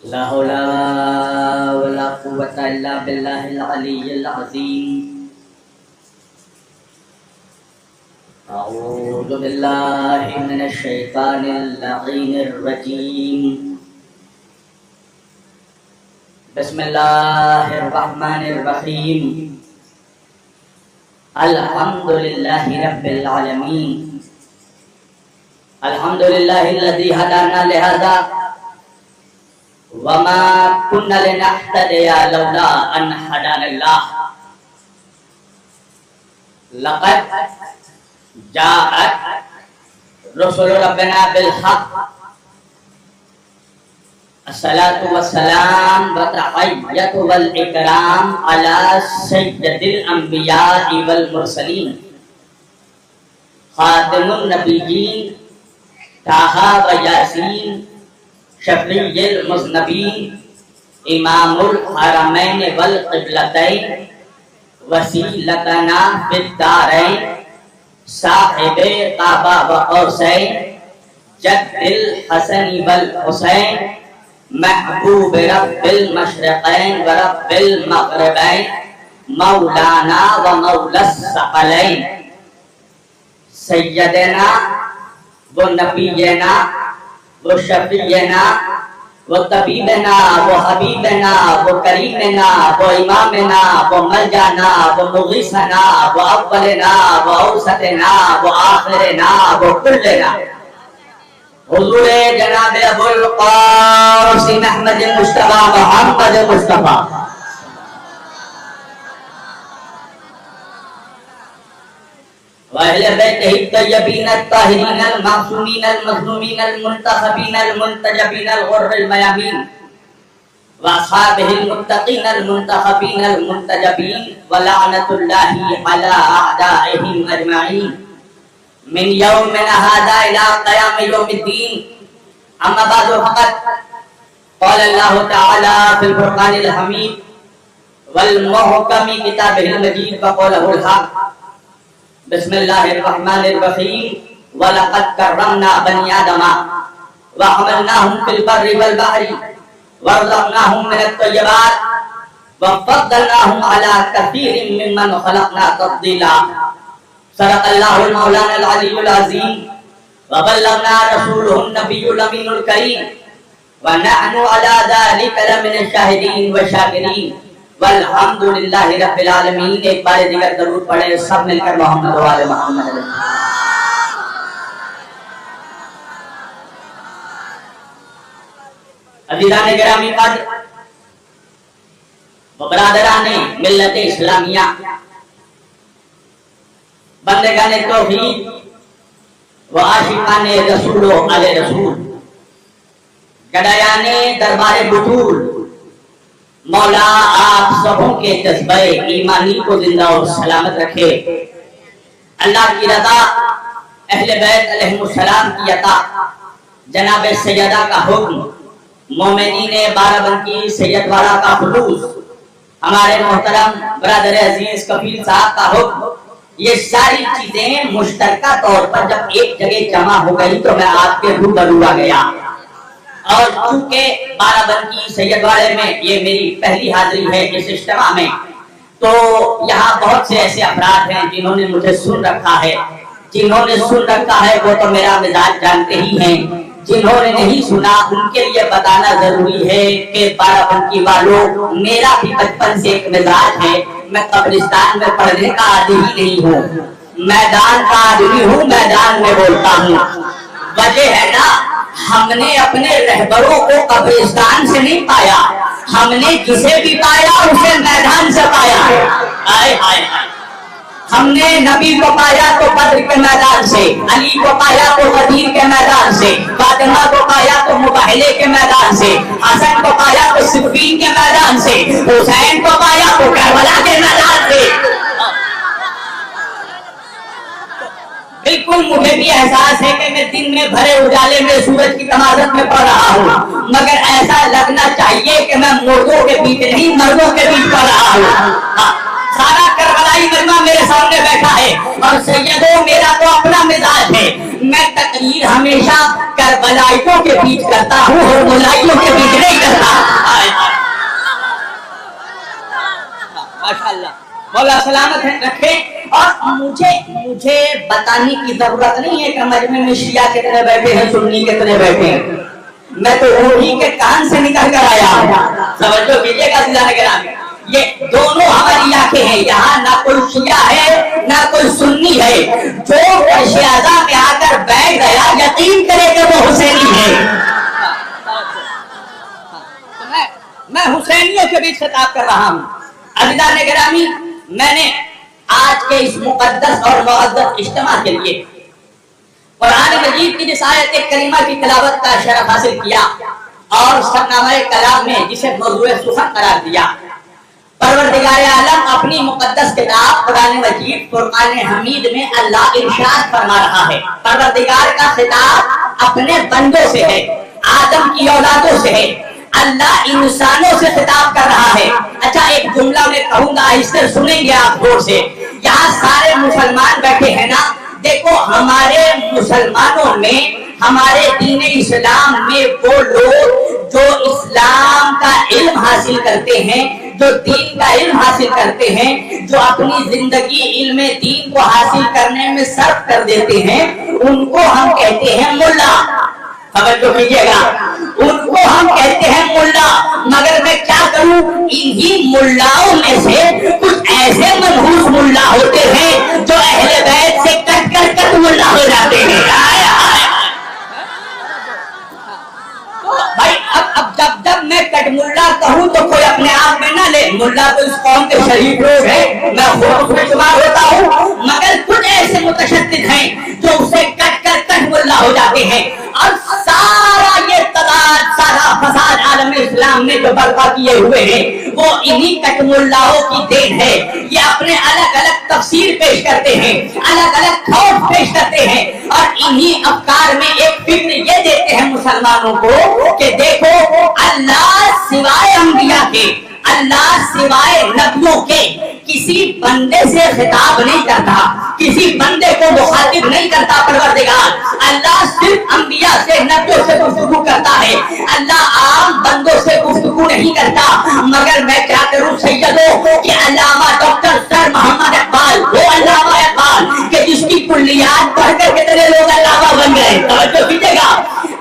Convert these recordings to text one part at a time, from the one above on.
لا حول ولا قوة إلا بالله العلي العظيم. أعوذ بالله من الشيطان اللعين الرجيم. بسم الله الرحمن الرحيم. الحمد لله رب العالمين. الحمد لله الذي هدانا لهذا وما كنا لنهتدي لولا أن هدانا الله. لقد جاءت رسل ربنا بالحق. الصلاة والسلام والتحية والإكرام على سيد الأنبياء والمرسلين خاتم النبيين طه وياسين شفيع المذنبين امام الحرمين والقبلتين وسيلتنا في الدارين صاحب کعبہ وقوسین جد الحسن والحسین محبوب رب المشرقین ورب المغربین مولانا ومولا الثقلین سیدنا و نبینا و شفیعنا و طبیبنا و حبیبنا و کریمنا و امامنا و ملجانا و مغیثنا و اولنا و اوسطنا و آخرنا و کلنا حضور جناب ابو القاسم احمد مصطفیٰ محمد مصطفیٰ وأهل بيته الطيبين الطاهرين المعصومين المظلومين المنتخبين المنتجبين الغر الميامين وأصحابه المتقين المنتخبين المنتجبين ولعنة الله على أعدائهم أجمعين من يومنا هذا إلى قيام يوم الدين. أما بعد فقد قال الله تعالى في الفرقان الحميد والمحكم كتابه المجيد وقوله الحق. بسم الله الرحمن الرحيم. ولقد كرمنا بني آدم وحملناهم في البر والبحر ورزقناهم من الطيبات وفضلناهم على كثير ممن خلقنا تفضيلا. صدق الله المولانا العلي العظيم وبلغنا رسوله النبي الأمين الكريم ونحن على ذلك لمن الشاهدين والشاكرين والحمد للہ رب العالمین. ایک بار دیگر درود پڑھے سب مل کر محمد و آل محمد. عزیزان گرامی قدر و برادران ملت اسلامیہ، بندگان توحید و عاشقان رسول و آل رسول، گدایان دربار بطول، مولا آپ سبوں کے جذبہ ایمانی کو زندہ اور سلامت رکھے. اللہ کی رضا، اہل بیت علیہ السلام کی عطا، جناب سیدہ کا حکم، مومنین بارہبنکی سید والا کا خلوص، ہمارے محترم برادر عزیز کفیل صاحب کا حکم، یہ ساری چیزیں مشترکہ طور پر جب ایک جگہ جمع ہو گئی تو میں آپ کے روبرو آ گیا. اور چونکہ بارہبنکی سید والے میں یہ میری پہلی حاضری ہے اس اجتماع میں، تو یہاں بہت سے ایسے افراد ہیں جنہوں نے مجھے سن رکھا ہے. جنہوں نے سن رکھا ہے وہ تو میرا مزاج جانتے ہی ہیں، جنہوں نے نہیں سنا ان کے لیے بتانا ضروری ہے کہ بارہبنکی والوں، میرا بھی بچپن سے ایک مزاج ہے. میں قبرستان میں پڑھنے کا عادی ہی نہیں ہوں، میدان کا آدمی ہوں، میدان میں بولتا ہوں. وجہ ہے نا، ہم نے اپنے رہبروں کو قبرستان سے نہیں پایا، ہم نے جسے بھی پایا اسے میدان سے پایا. آئے آئے ہم نے نبی کو پایا تو بدر کے میدان سے، علی کو پایا تو غدیر کے میدان سے، فاطمہ کو پایا تو مباہلے کے میدان سے، حسن کو پایا تو صفین کے میدان سے، حسین کو پایا تو کربلا کے میدان سے. بالکل مجھے بھی احساس ہے کہ میں دن میں بھرے اجالے میں سورج کی تمازت میں پڑھ رہا ہوں، مگر ایسا لگنا چاہیے کہ میں مردوں کے بیچ نہیں مردوں کے بیچ پڑھ رہا ہوں. سارا کربلائی مجمع میرے سامنے بیٹھا ہے اور سیدوں میرا تو اپنا مزاج ہے، میں تقریر ہمیشہ کربلائیوں کے بیچ کرتا ہوں اور ملائیوں کے بیچ نہیں کرتا. सलामत रखे। और मुझे बताने की जरूरत नहीं है कि मजमे में शिया कितने बैठे हैं, सुन्नी कितने बैठे हैं, मैं तो वही के कान से निकल कर आया। समझो कीजिएगा गिरामी, ये दोनों हमारी आंखें हैं, यहाँ ना कोई शिया है ना कोई सुन्नी है। जो फर्श-ए-आज़म में आकर बैठ गया यकीन करे कि वो हुसैनी है। मैं हुसैनियों के बीच खिताब कर रहा हूँ। अज़ीज़ान गिरामी, मैंने आज के इस मुक़द्दस और मुअज़्ज़ज़ इज्तिमा के लिए कुरान मजीद की जिस आयत करीमा की तिलावत का शरफ हासिल किया और सरनामे कलाम में जिसे मौज़ूए सुखन करार दिया, परवरदिगार आलम अपनी मुक़द्दस किताब कुरान मजीद फुरक़ान हमीद में अल्लाह इरशाद फरमा रहा है। परवरदिगार का खिताब अपने बंदों से है, आदम की औलादों से है, अल्लाह इंसानों से खिताब कर रहा है। अच्छा, एक जुमला मैं कहूंगा, इससे सुनेंगे आप गौर से। यहाँ सारे मुसलमान बैठे हैं ना, देखो हमारे मुसलमानों में, हमारे दीन इस्लाम में वो लोग जो इस्लाम का इल्म हासिल करते हैं, जो दीन का इल्म हासिल करते हैं, जो अपनी जिंदगी इल्म दीन को हासिल करने में सर्फ कर देते हैं, उनको हम कहते हैं मुल्ला। तवज्जो कीजिएगा, उनको हम कहते हैं मुल्ला। मगर मैं क्या करूं, इन्हीं मुल्लाओं में से कुछ ऐसे मनहूस मुल्ला होते हैं जो अहले बैत से कट मुल्ला हो जाते हैं। भाई अब जब मैं कट मुल्ला कहूं तो कोई अपने आप में ना ले, मुल्ला तो इस कौम के शरीफ लोग हैं, मैं खुद शुमार होता हूं। मगर कुछ ऐसे मुतशद्दिद हैं जो उसे कट मुल्ला हो जाते हैं। और सारा ये तदाद, सारा फसाद आलम इस्लाम में जो बर्पा किए हुए हैं, वो इन्हीं कट मुल्लाओं की देन है। ये अपने अलग अलग तफसीर पेश करते हैं, अलग अलग थॉट पेश करते हैं, और इन्हीं अफकार में एक फिक्र ये देते हैं मुसलमानों को कि देखो, अल्लाह सिवाय अंबिया के, अल्लाह सिवाय नबियों के किसी बंदे से खिताब नहीं करता, किसी बंदे को मुखातिब नहीं करता। परवरदिगार अल्लाह सिर्फ अंबिया से, नबियों से गुफ्तगू करता है, अल्लाह आम बंदों से गुफ्तगू नहीं करता। मगर मैं क्या करूं सैयदों कि अल्लामा डॉक्टर सर मोहम्मद इकबाल, वो अल्लामा इकबाल के जिसकी कुल्लियात पढ़कर कितने लोग अल्लामा बन गए। तवज्जो कीजिएगा,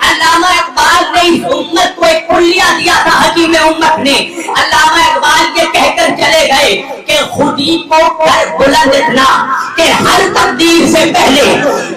अल्लामा इकबाल ने इस उम्मत को एक कुल्लिया दिया था हकीम उम्मत ने। अल्लामा इकबाल ये कहकर चले गए कि खुदी को कर बुलंद इतना कि हर तकदीर से पहले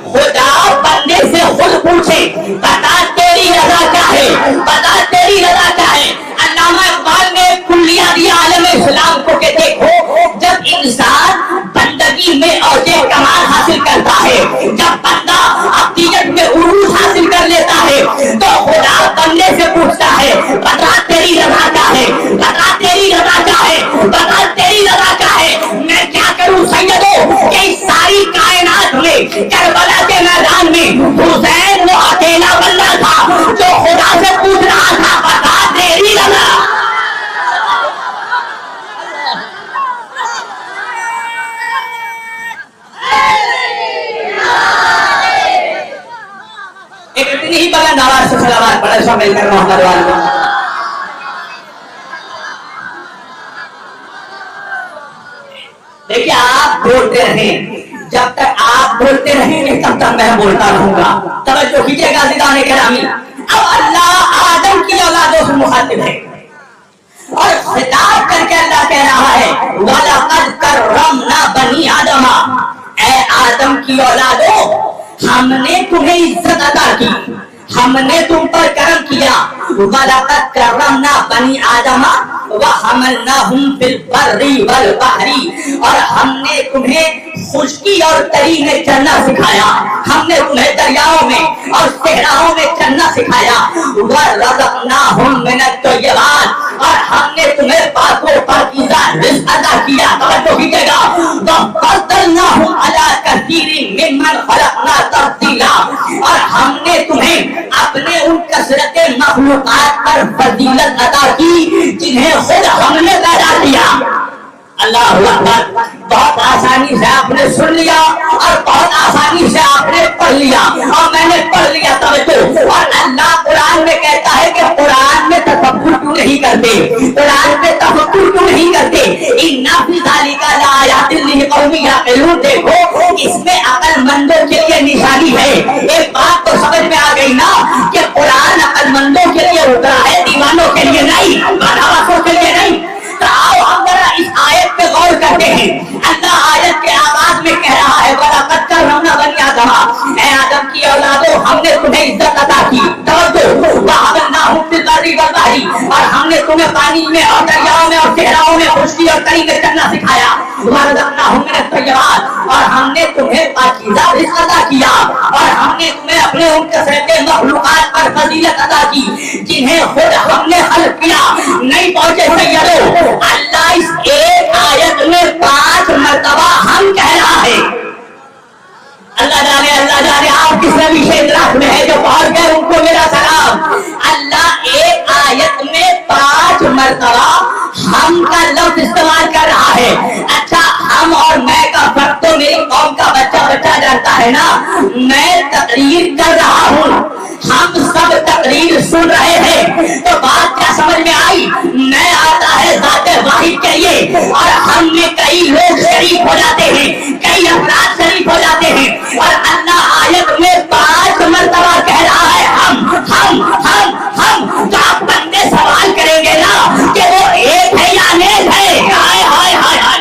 खुदा बंदे से खुद पूछे, बता तेरी रज़ा क्या है, बता तेरी रज़ा क्या है। अल्लामा इकबाल ने कुल्लिया दिया आलम इस्लाम को कि देखो, जब इंसान बंदगी में औजे कमाल हासिल करता है, जब बंदा अक़ीदत में उरूज हासिल कर लेता है, तो खुदा बंदे से पूछता है, बता तेरी रज़ा क्या है, बता तेरी रज़ा क्या है, बता तेरी रज़ा क्या है। मैं क्या करूं सैयदों कि इस सारी कायनात में, करबला के मैदान में हुसैन वो अकेला बंदा था जो खुदा से पूछ रहा था, बता तेरी रज़ा। एक इतनी ही बुलंद आवाज से सलावत पढ़े सब मिलकर मोहम्मद वाले। देखिए, आप बोलते रहें, जब तक आप बोलते रहेंगे तब तक मैं बोलता रहूंगा। तवज्जो कीजिएगा अज़ीज़ान गिरामी, अब अल्लाह आदम की औलादों से मुखातिब है और खिताब करके अल्लाह कह रहा है, वलक़द कर्रमना बनी आदमा, ऐ आदम की औलादो, हमने तुम्हें इज्जत अता की, हमने तुम पर करम किया। वलक़द कर्रमना बनी आदमा व हमलनाहुम फिल बर्रि वल बहरी, और हमने तुम्हें खुश्की और तरी में चलना सिखाया, हमने तुम्हें दरियाओं में और सहराओं में चलना सिखाया। व रज़क़नाहुम मिनत तय्यबात, और हमने तुम्हें पाकों पाकीज़ा रिज़्क़ अता किया। तवज्जो कीजिएगा, व फज़्ज़लनाहुम अला कसीरिन मिम्मन खलक़ना तफ़ज़ीला, और हमने तुम्हें अपने उन कसरते मखलूक़ात पर फजीलत अता की जिन्हें खुद हमने पैदा किया। अल्लाह अकबर, बहुत आसानी से आपने सुन लिया और बहुत आसानी से आपने पढ़ लिया, और मैंने पढ़ लिया। तब तो और अल्लाह कुरान में कहता है कि कुरान में तफक्कुर क्यों नहीं करते, कुरान पे तफक्कुर क्यों नहीं करते? इन्ना फी ज़ालिका लआयातिन लिक़ौमिन याक़िलून, देखो इसमें अक्लमंदों के लिए निशानी है। एक बात तो समझ में आ गई ना कि कुरान अक्लमंदों के लिए उतरा है, दीवानों के लिए नहीं, बदहवासों के लिए नहीं। तो आओ हम जरा इस आयत पे गौर करते हैं। अल्लाह आयत के आगाज में कह रहा है वलक़द कररमना बनी आदम, ऐ आदम की औलादो हमने तुम्हें इज्जत अता की, तवज्जो वहमलनाहुम फिल बर्रि वल बहरी, और हमने तुम्हें पानी में और दरियाओं में और सहराओं में खुश्की और तरी में चलना सिखाया, वरज़क़नाहुम मिनत तय्यबात, और हमने तुम्हें पाकीज़ा रिज़्क़ अता किया, और हमने तुम्हें अपने उन कसरते मखलूक़ात पर फजीलत अता की जिन्हें खुद हमने खल्क़ किया। नहीं पहुंचे सैयदों, अल्लाह इस एक आयत में 5 मर्तबा हम कह रहा है। अल्लाह जाने आप किस नबी से इतराज में है जो पहुंच गए उनको मेरा सलाम। अल्लाह एक आयत में 5 मर्तबा हम का लफ्ज इस्तेमाल कर रहा है। अच्छा, हम और मैं का फर्क तो मेरी कौम का बच्चा जानता है ना। मैं तकरीर कर रहा हूँ, हम सब तकरीर सुन रहे हैं, तो बात क्या समझ में आई? मैं आता है ज़ाते वाहिद के लिए, और हम में कई लोग शरीक हो जाते हैं, कई अफराद शरीक हो जाते हैं, और अल्लाह आयत में 5 मर्तबा कह रहा है हम। तो आप बंदे सवाल करेंगे ना कि वो एक है या अनेक है? हाय हाय हाय हाय,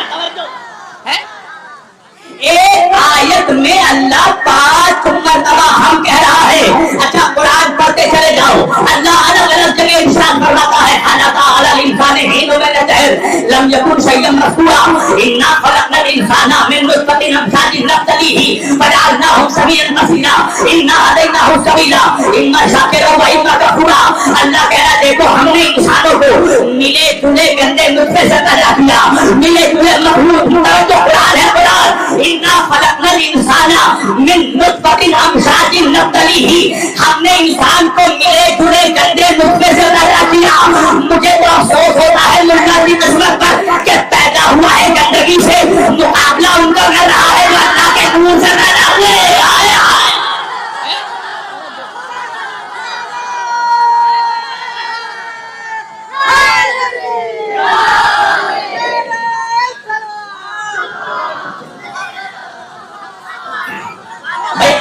एक आयत में अल्लाह 5 मर्तबा हम कह रहा है। अच्छा, कुरान पढ़ते चले जाओ, अल्लाह अलग अलग जगह इरशाद फरमाता है खलक़ा अलल इंसानि हीन मिन अल-दहर लम यकुन शय्यन मज़कूरा इन्ना खलक़नल इंसाना मिन नुत्फ़तिन अमशाजिन नब्तलीहि फजअलनाहु समीअन बसीरा इन्ना हदैनाहु सबीला इम्मा शाकिरा व इम्मा कफूरा। अल्लाह कह रहा है देखो हमने इंसानों को मिले जुले गंदे नुत्फ़े से पैदा किया, मिले जुले मखलूक, तो कुरान है कुरान, इन्ना खलक़नल इंसाना मिन नुत्फ़तिन अमशाजिन नब्तलीहि, हमने इंसान को मिले जुले गंदे नुत्फ़े से पैदा किया। मुझे तो अफसोस होता है मुल्ला की किस्मत पर कि पैदा हुआ है गंदगी से, मुकाबला उनका कर रहा है जो अल्लाह के नूर से पैदा हुए।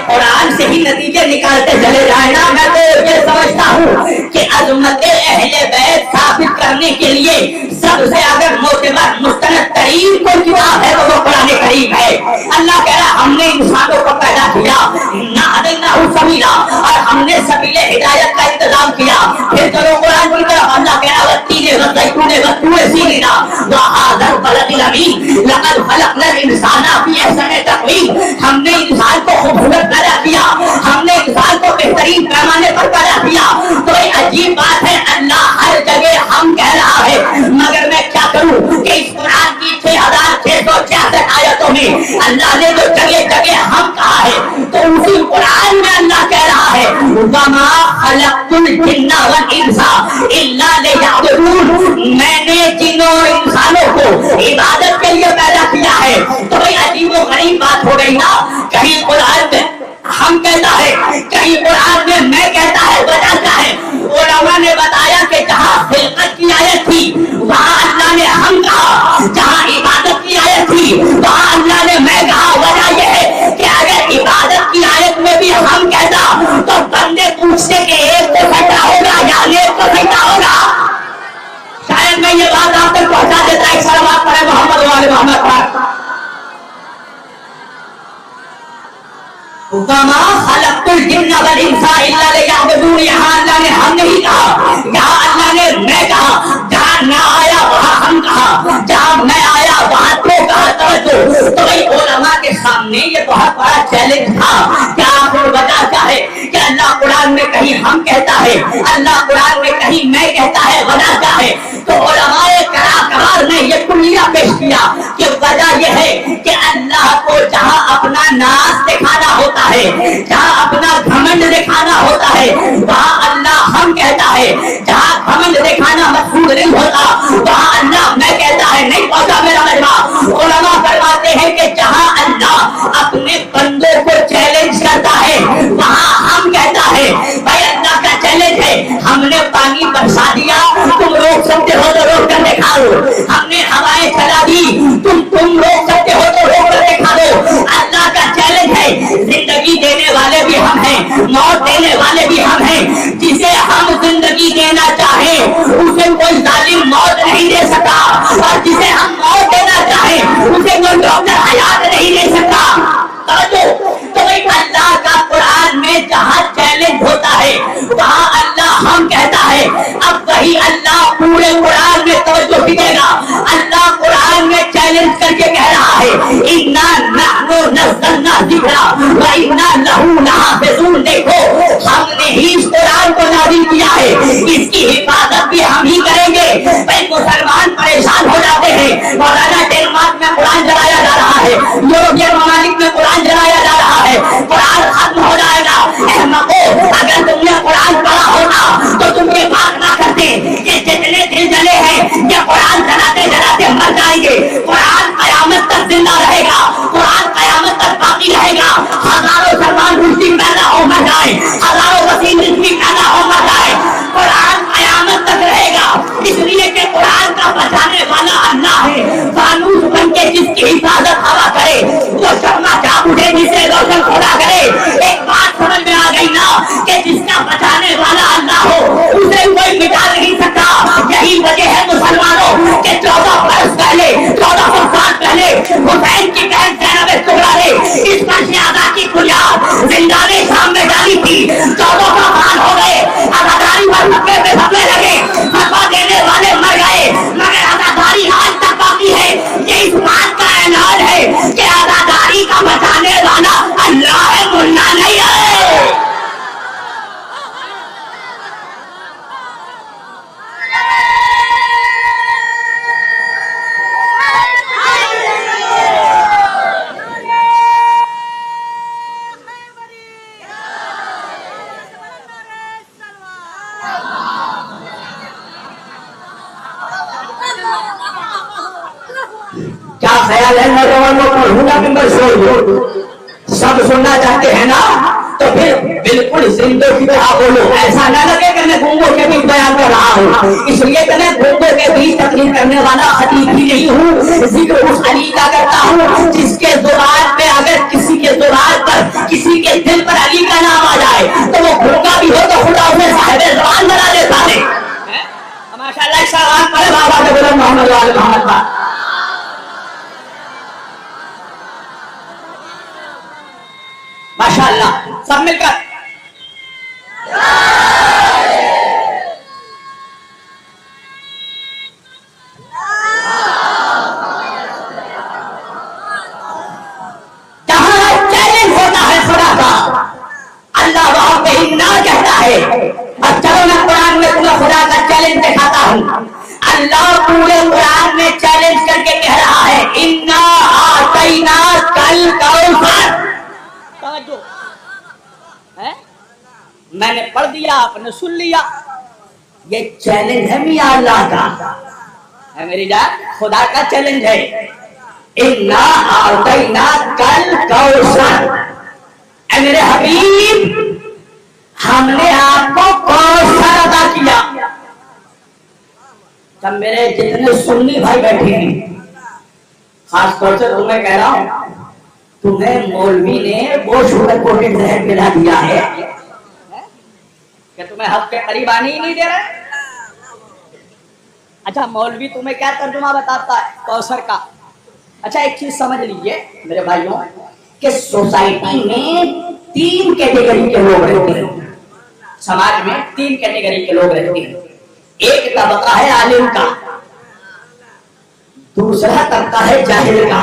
कुरान से ही नतीजे निकालते चले जाए ना। मैं तो ये समझता हूँ कि अज़मत अहले बैत साबित करने के लिए सबसे अगर मोतबर मुस्तनद तरीन कोई किताब है तो वो कुरान करीम है। अल्लाह कह रहा हमने इंसानों को पैदा किया, इन्ना हदैनाहु सबीला, और हमने सबीले हिदायत का इंतजाम किया। फिर चलो कुरान की तरफ, अल्लाह कह रहा वत्तीने वज़ैतूने वत्तूरे सीनीना व हाज़ल बलदिल अमीन लक़द खलक़नल इंसाना फ़ी अहसनि तक़वीम, हमने इंसान को खूबसूरत पैदा किया, हमने इंसान को बेहतरीन पैमाने पर पैदा किया। तो ये अजीब बात है, अल्लाह हर जगह हम कह रहा है, मगर मैं क्या करूं कि इस कुरान की 6666 आयतों में अल्लाह ने जो जगह जगह हम कहा है, तो उसी कुरान में अल्लाह कह रहा है वमा खलक़तुल जिन्ना वल इंसा इल्ला लियअबुदून, मैंने जिन्नों इंसानों को इबादत के लिए पैदा किया है। तो भाई अजीब व गरीब बात हो गई ना, कहीं कुरान में हम कहता है, कहीं कुरान में मैं कहता है, वजह क्या है? उलमा ने बताया कि जहाँ खिलकत की आयत थी वहाँ अल्लाह ने हम कहा, जहाँ इबादत की आयत थी वहाँ अल्लाह ने मैं कहा। वजह यह है कि अगर इबादत की आयत में भी हम कहता तो बंदे पूछते कि एक को सजदा होगा या अनेक को सजदा होगा। शायद मैं ये बात आप तक पहुँचा देता। एक सलावत पढ़े मोहम्मद वाले मोहम्मद पर वमा खलक़तुल जिन्ना वल इंसा इल्ला लियअबुदून, यहाँ अल्लाह ने हम नहीं कहा, यहाँ अल्लाह ने मैं कहा, जहाँ ना आया वहाँ हम कहा, जहाँ मैं आया वहाँ तो कहा। तो भाई उलमा के सामने ये बहुत बड़ा चैलेंज था। क्या आखिर वजह क्या है कि अल्लाह कुरान में कहीं हम कहता है, अल्लाह कुरान में कहीं मैं कहता है, वजह क्या है? तो उलमाए करार ने ये कुल्लिया पेश किया कि वजह यह है कि अल्लाह को जहाँ अपना नाज दिखाना होता है, जहाँ अपना घमंड दिखाना होता है, वहाँ अल्लाह हम कहता है। जहाँ घमंड दिखाना मकसूद नहीं होता वहाँ अल्लाह मैं कहता है। नहीं पहुंचा मेरा मजमा। उलमा फरमाते हैं कि जहाँ अल्लाह अपने बंदों को चैलेंज करता है वहाँ हम कहता है। भाई अल्लाह का चैलेंज है, हमने पानी बरसा दिया, तुम रोक सकते دینے والے بھی ہم ہیں. جسے ہم زندگی دینا چاہیں اسے کوئی ظالم موت نہیں دے سکتا, اور جسے ہم موت دینا چاہیں اسے کوئی ڈاکٹر حیات نہیں دے سکتا. تو اللہ کا قرآن میں جہاں چیلنج ہوتا ہے وہاں اللہ ہم کہتا ہے. اب وہی اللہ پورے قرآن میں توجہ دے گا. اللہ قرآن میں چیلنج کر کے کہہ رہا ہے اِنَّا نَحْنُ نَزَّلْنَا الذِّكْرَ وَإِنَّا لَهُ لَحَافِظُونَ. دیکھو ہم نے ہی اس قرآن کو نازل کیا ہے, اس کی حفاظت بھی ہم ہی کریں گے. بھائی مسلمان پریشان ہو جاتے ہیں, مولانا ڈینمارک میں قرآن جلایا جا رہا ہے, یورپین ممالک میں قرآن جلایا جا رہا ہے, قرآن ختم ہو جائے گا. احمقو, اگر تم نے قرآن پڑھا ہوتا تو تم یہ بات نہ کرتے کہ جتنے دل جلے ہیں یہ قرآن جلاتے جلاتے مر جائیں گے. قرآن قیامت تک زندہ رہے گا, قرآن قیامت تک باقی رہے گا. ہزاروں سلمان رشدی پیدا ہو مر جائے, ہزاروں وسیم رشدی پیدا ہو مر جائے, قرآن قیامت تک رہے گا. اس لیے کہ قرآن کا بچانے والا اللہ ہے. فانوس بن کے جس کی حفاظت ہوا کرے وہ شمع جاگ اٹھے جسے روشن خدا کرے. ایک بات سمجھ میں آ گئی نا کہ جس کا بچانے والا اللہ ہو اسے کوئی مٹا نہیں سکتا. یہی وجہ ہے مسلمانوں کہ 14 برس پہلے, 1400 سال پہلے حسین کی بہن زینب کبریٰ نے اس پر شہادت کی بنیاد زندان شام میں ڈالی تھی. 1400 سال ہو گئے, آزاداری پر مکے پہ حملے لگے, فتوا دینے والے مر گئے, مگر آزاداری آج تک باقی ہے. یہ اس بات کا اعلان ہے کہ آزاداری کا بچانے والا اللہ ہے, ملا نہیں ہے. کیا خیال ہے نوجوانوں کو ہونا ممبر شور سب سننا چاہتے ہیں نا, تو پھر بالکل زندوں کی طرح بولو. ایسا نہ لگے کہ میں گونگوں کے بیچ بیان کر رہا ہوں, اس لیے کہ میں گونگوں کے بیچ تقریر کرنے والا خطیب بھی نہیں ہوں. ذکر اس علی کا کرتا ہوں جس کے زبان پہ اگر کسی کے زبان پر کسی کے دل پر علی کا نام آ جائے تو وہ گونگا بھی ہو تو خدا اسے صاحب زبان بنا دیتا ہے. ماشاءاللہ شاہان پڑھے بابا کے بلند محمد وال محمد کا. ماشاءاللہ سب مل کر جہاں چیلنج ہوتا ہے خدا کا, اللہ وہاں پہ انا کہتا ہے. اب چلو میں قرآن میں تمہیں خدا کا چیلنج دکھاتا ہوں. اللہ پورے قرآن میں چیلنج کر کے کہہ رہا ہے انا اعطیناک الکوثر. میں نے پڑھ دیا, آپ نے سن لیا. یہ چیلنج ہے میاں اللہ کا, ہے میری جان, خدا کا چیلنج ہے. انا اعطیناک الکوثر. اے میرے حبیب, ہم نے آپ کو کوثر عطا کیا. جب میرے جتنے سنی بھائی بیٹھے ہیں, خاص طور سے تمہیں کہہ رہا ہوں, تمہیں مولوی نے وہ شوگر کوٹڈ زہر پلا دیا ہے کہ تمہیں حق کے قریب آنے ہی نہیں دے رہے. اچھا مولوی تمہیں کیا ترجمہ بتاتا ہے کوثر کا؟ اچھا ایک چیز سمجھ لیجئے میرے بھائیوں کہ سوسائٹی میں 3 کیٹیگری کے لوگ رہتے ہیں. سماج میں 3 کیٹیگری کے لوگ رہتے ہیں. ایک طبقہ ہے عالم کا, دوسرا طبقہ ہے جاہل کا,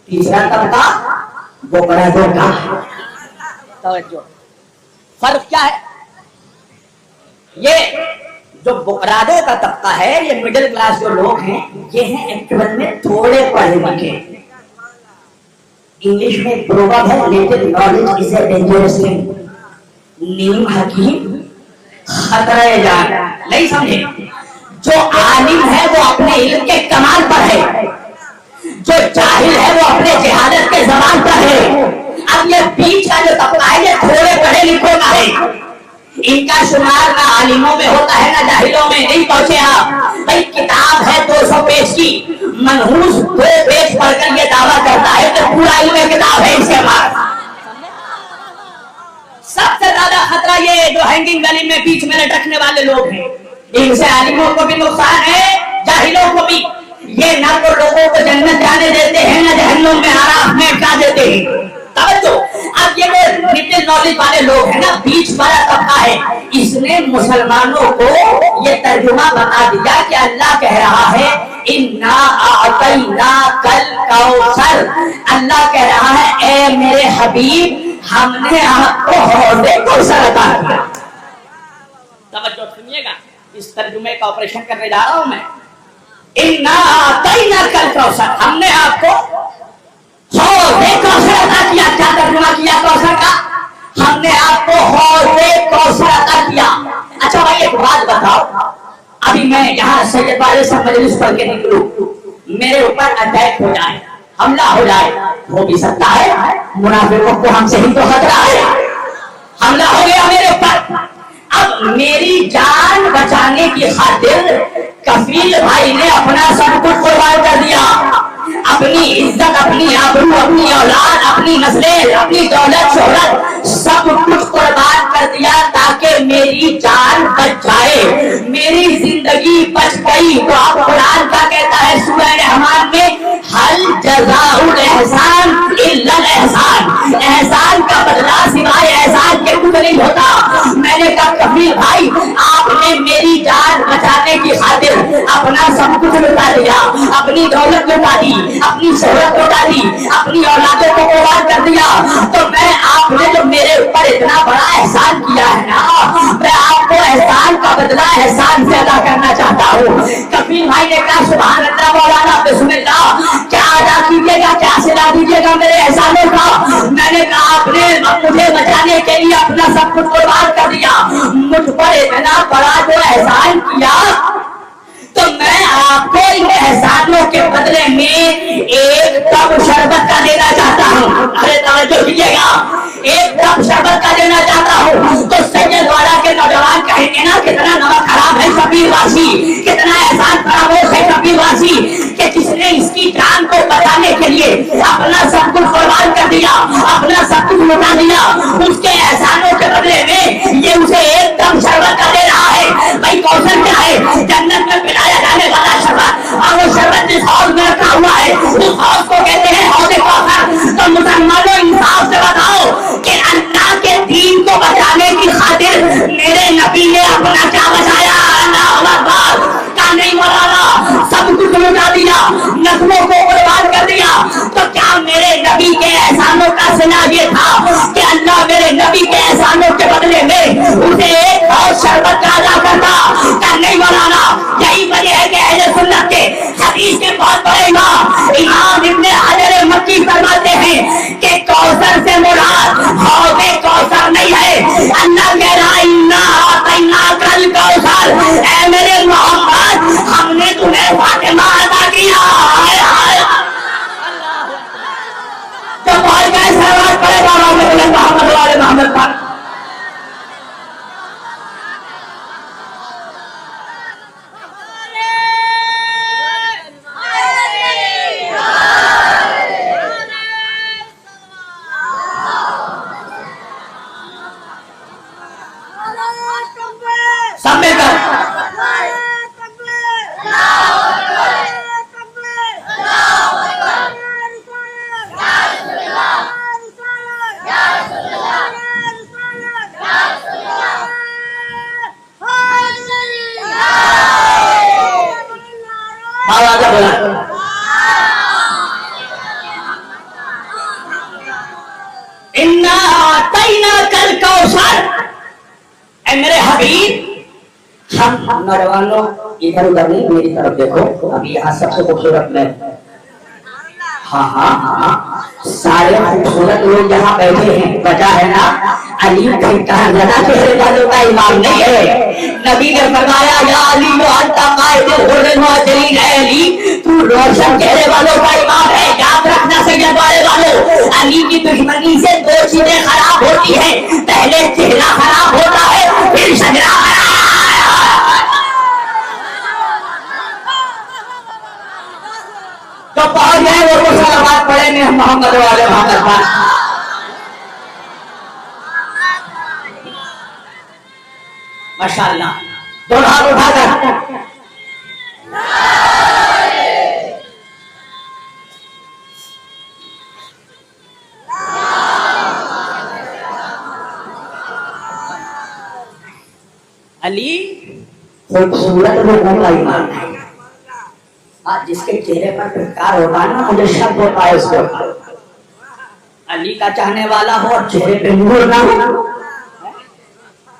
تیسرا طبقہ بکرادوں کا. توجہ, فرق کیا ہے؟ یہ جو بکرادوں کا طبقہ ہے, یہ مڈل کلاس جو لوگ ہیں, یہ ہیں ایکچوئل میں تھوڑے پڑھے لکھے. انگلش میں ایک پروورب ہے, little knowledge is a dangerous thing. نیم حکیم خطرہ جان. نہیں سمجھے؟ جو عالم ہے وہ اپنے علم کے کمال پر ہے, جو جاہل ہے وہ اپنے جہالت کے زبان پر ہے. اب یہ بیچ کا جو طبقہ ہے یہ تھوڑے پڑھے لکھوں کا ہے. ان کا شمار نہ عالموں میں ہوتا ہے نہ جاہلوں میں. نہیں پہنچے آپ. بھائی کتاب ہے 200 پیج کی, منحوس 2 پیج پڑھ کر یہ دعویٰ کرتا ہے کہ پورا علم کتاب ہے اس کے پاس. सबसे ज्यादा खतरा ये जो हैंगिंग गली में बीच में लटकने वाले लोग हैं, इनसे आलिमों को भी नुकसान है, जाहिलों को भी। ये ना तो लोगों को जन्नत जाने देते हैं, ना जहन्नुम में आराफ में अटका देते हैं। तवज्जो, अब ये जो लिटिल नॉलेज वाले लोग हैं ना, बीच वाला तबका है, इसने मुसलमानों को ये तर्जुमा बता दिया कि अल्लाह कह रहा है इन्ना आतैना कल कौसर। अल्लाह कह रहा है ए मेरे हबीब, हमने आपको हौज़े कौसर अता किया। तवज्जो सुनिएगा, इस तर्जुमे का ऑपरेशन करने जा रहा हूं मैं। इन्ना आतैना कल कौसर, हमने आपको हौज़े कौसर अता किया। क्या तर्जुमा किया कौसर का? हमने आपको हौज़े कौसर अता किया। अच्छा भाई एक बात बताओ, अभी मैं यहाँ सैयद वाले से मजलिस पढ़ के निकलूं, मेरे ऊपर अटैक हो जाए, हमला हो जाए, हो भी सकता है, मुनाफिकों को हमसे ही तो खतरा है। हमला हो गया मेरे ऊपर, अब मेरी जान बचाने की खातिर कफील भाई ने अपना सब कुछ कुर्बान कर दिया, अपनी इज्जत, अपनी आबरू, अपनी औलाद, अपनी नस्लें, अपनी दौलत, शोहरत, सब कुछ कुर्बान कर दिया ताकि मेरी जान बच जाए, मेरी जिंदगी बच गई। तो आप कुरान का कहता है सूरह रहमान में, हल जज़ाउल एहसान इल्लल एहसान, एहसान का बदला सिवाय एहसान के कुछ नहीं होता। मैंने कहा कफील भाई, आपने मेरी जान बचाने की खातिर अपना सब कुछ लुटा दिया, अपनी दौलत लुटा दी, अपनी शोहरत लुटा दी, अपनी औलादों को कुर्बान कर दिया, तो मैं आपने जो मेरे ऊपर इतना बड़ा एहसान किया है ना, मैं आपको एहसान का बदला एहसान से अदा करना चाहता हूँ। कफील भाई ने कहा सुभान अल्लाह मौलाना बिस्मिल्लाह, क्या अदा कीजिएगा, क्या सिला दीजिएगा मेरे एहसानों का? मैंने कहा आपने मुझे बचाने के लिए अपना सब कुछ कुर्बान कर दिया, मुझ पर इतना बड़ा जो एहसान किया, तो मैं आपको इन एहसानों के बदले में एक कप शरबत का देना चाहता हूँ। अरे तवज्जो कीजिएगा, एक कप शरबत का देना चाहता हूँ। तो सैयद वाला के नौजवान कहेंगे ना, कितना नमक खराब है कबीर वासी, कितना एहसान फरामोश है कबीर वासी, कि जिसने इसकी जान को बचाने के लिए अपना सब कुछ कुर्बान कर दिया, अपना सब कुछ लुटा दिया, उसके एहसानों के बदले में ये उसे एक कप शरबत का दे रहा है। भाई कौशल क्या है? जन्नत में पिलाया जाने वाला शरबत, और वो शरबत जिस हौज में रखा हुआ है उस हौज को कहते हैं हौज़े कौसर। तो मुसलमानों इंसाफ से बताओ कि अल्लाह के दीन को बचाने की खातिर मेरे नबी ने अपना क्या बचाया? अल्लाहु अकबर। क्या नहीं मौलाना, सब कुछ लुटा दिया, नस्लों को कुर्बान कर दिया, तो क्या मेरे नबी के एहसानों का सिला ये था कि अल्लाह मेरे नबी के एहसानों के बदले में उसे एक और शरबत का अदा करता? क्या नहीं मौलाना, यही वजह है कि अहले सुन्नत के हदीस के बहुत बड़े इमाम इब्ने हजर मक्की फरमाते हैं कि कौसर से मुराद हौज़े कौसर नहीं है। अल्लाह कह रहा है इन्ना आतैना कल कौसर, ऐ मेरे मोहम्मद हमने तुम्हें फातिमा अता किया। तो बहुत बड़े सवाल पड़ेगा मोहम्मद वाले मोहम्मद पर। इन्ना आतैना कल कौसर, ऐ मेरे हबीब। हम नौजवानों इधर उधर नहीं, मेरी तरफ देखो, अभी यहाँ सबसे खूबसूरत में, हाँ हाँ हाँ, सारे खूबसूरत लोग यहाँ बैठे हैं, वजह है ना अली ज्यादा चेहरे वालों का इमाम नहीं है। नबी ने फरमाया या अली अली, तू रोशन चेहरे वालों का इमाम है। याद रखना सैयद वाले वालों, अली की दुश्मनी से दो चीजें खराब होती है, पहले चेहरा खराब होता है, फिर शजरा खराब। तो पहुंच गए वो सलावत पढ़े में मोहम्मद वाले मोहम्मद पर। माशाअल्लाह, दोनों हाथ उठाकर अली खूबसूरत लोगों का ईमान है। आज जिसके चेहरे पर प्रकार होता है ना, मुझे शक होता है उसको। अली का चाहने वाला हो और चेहरे पे नूर ना हो।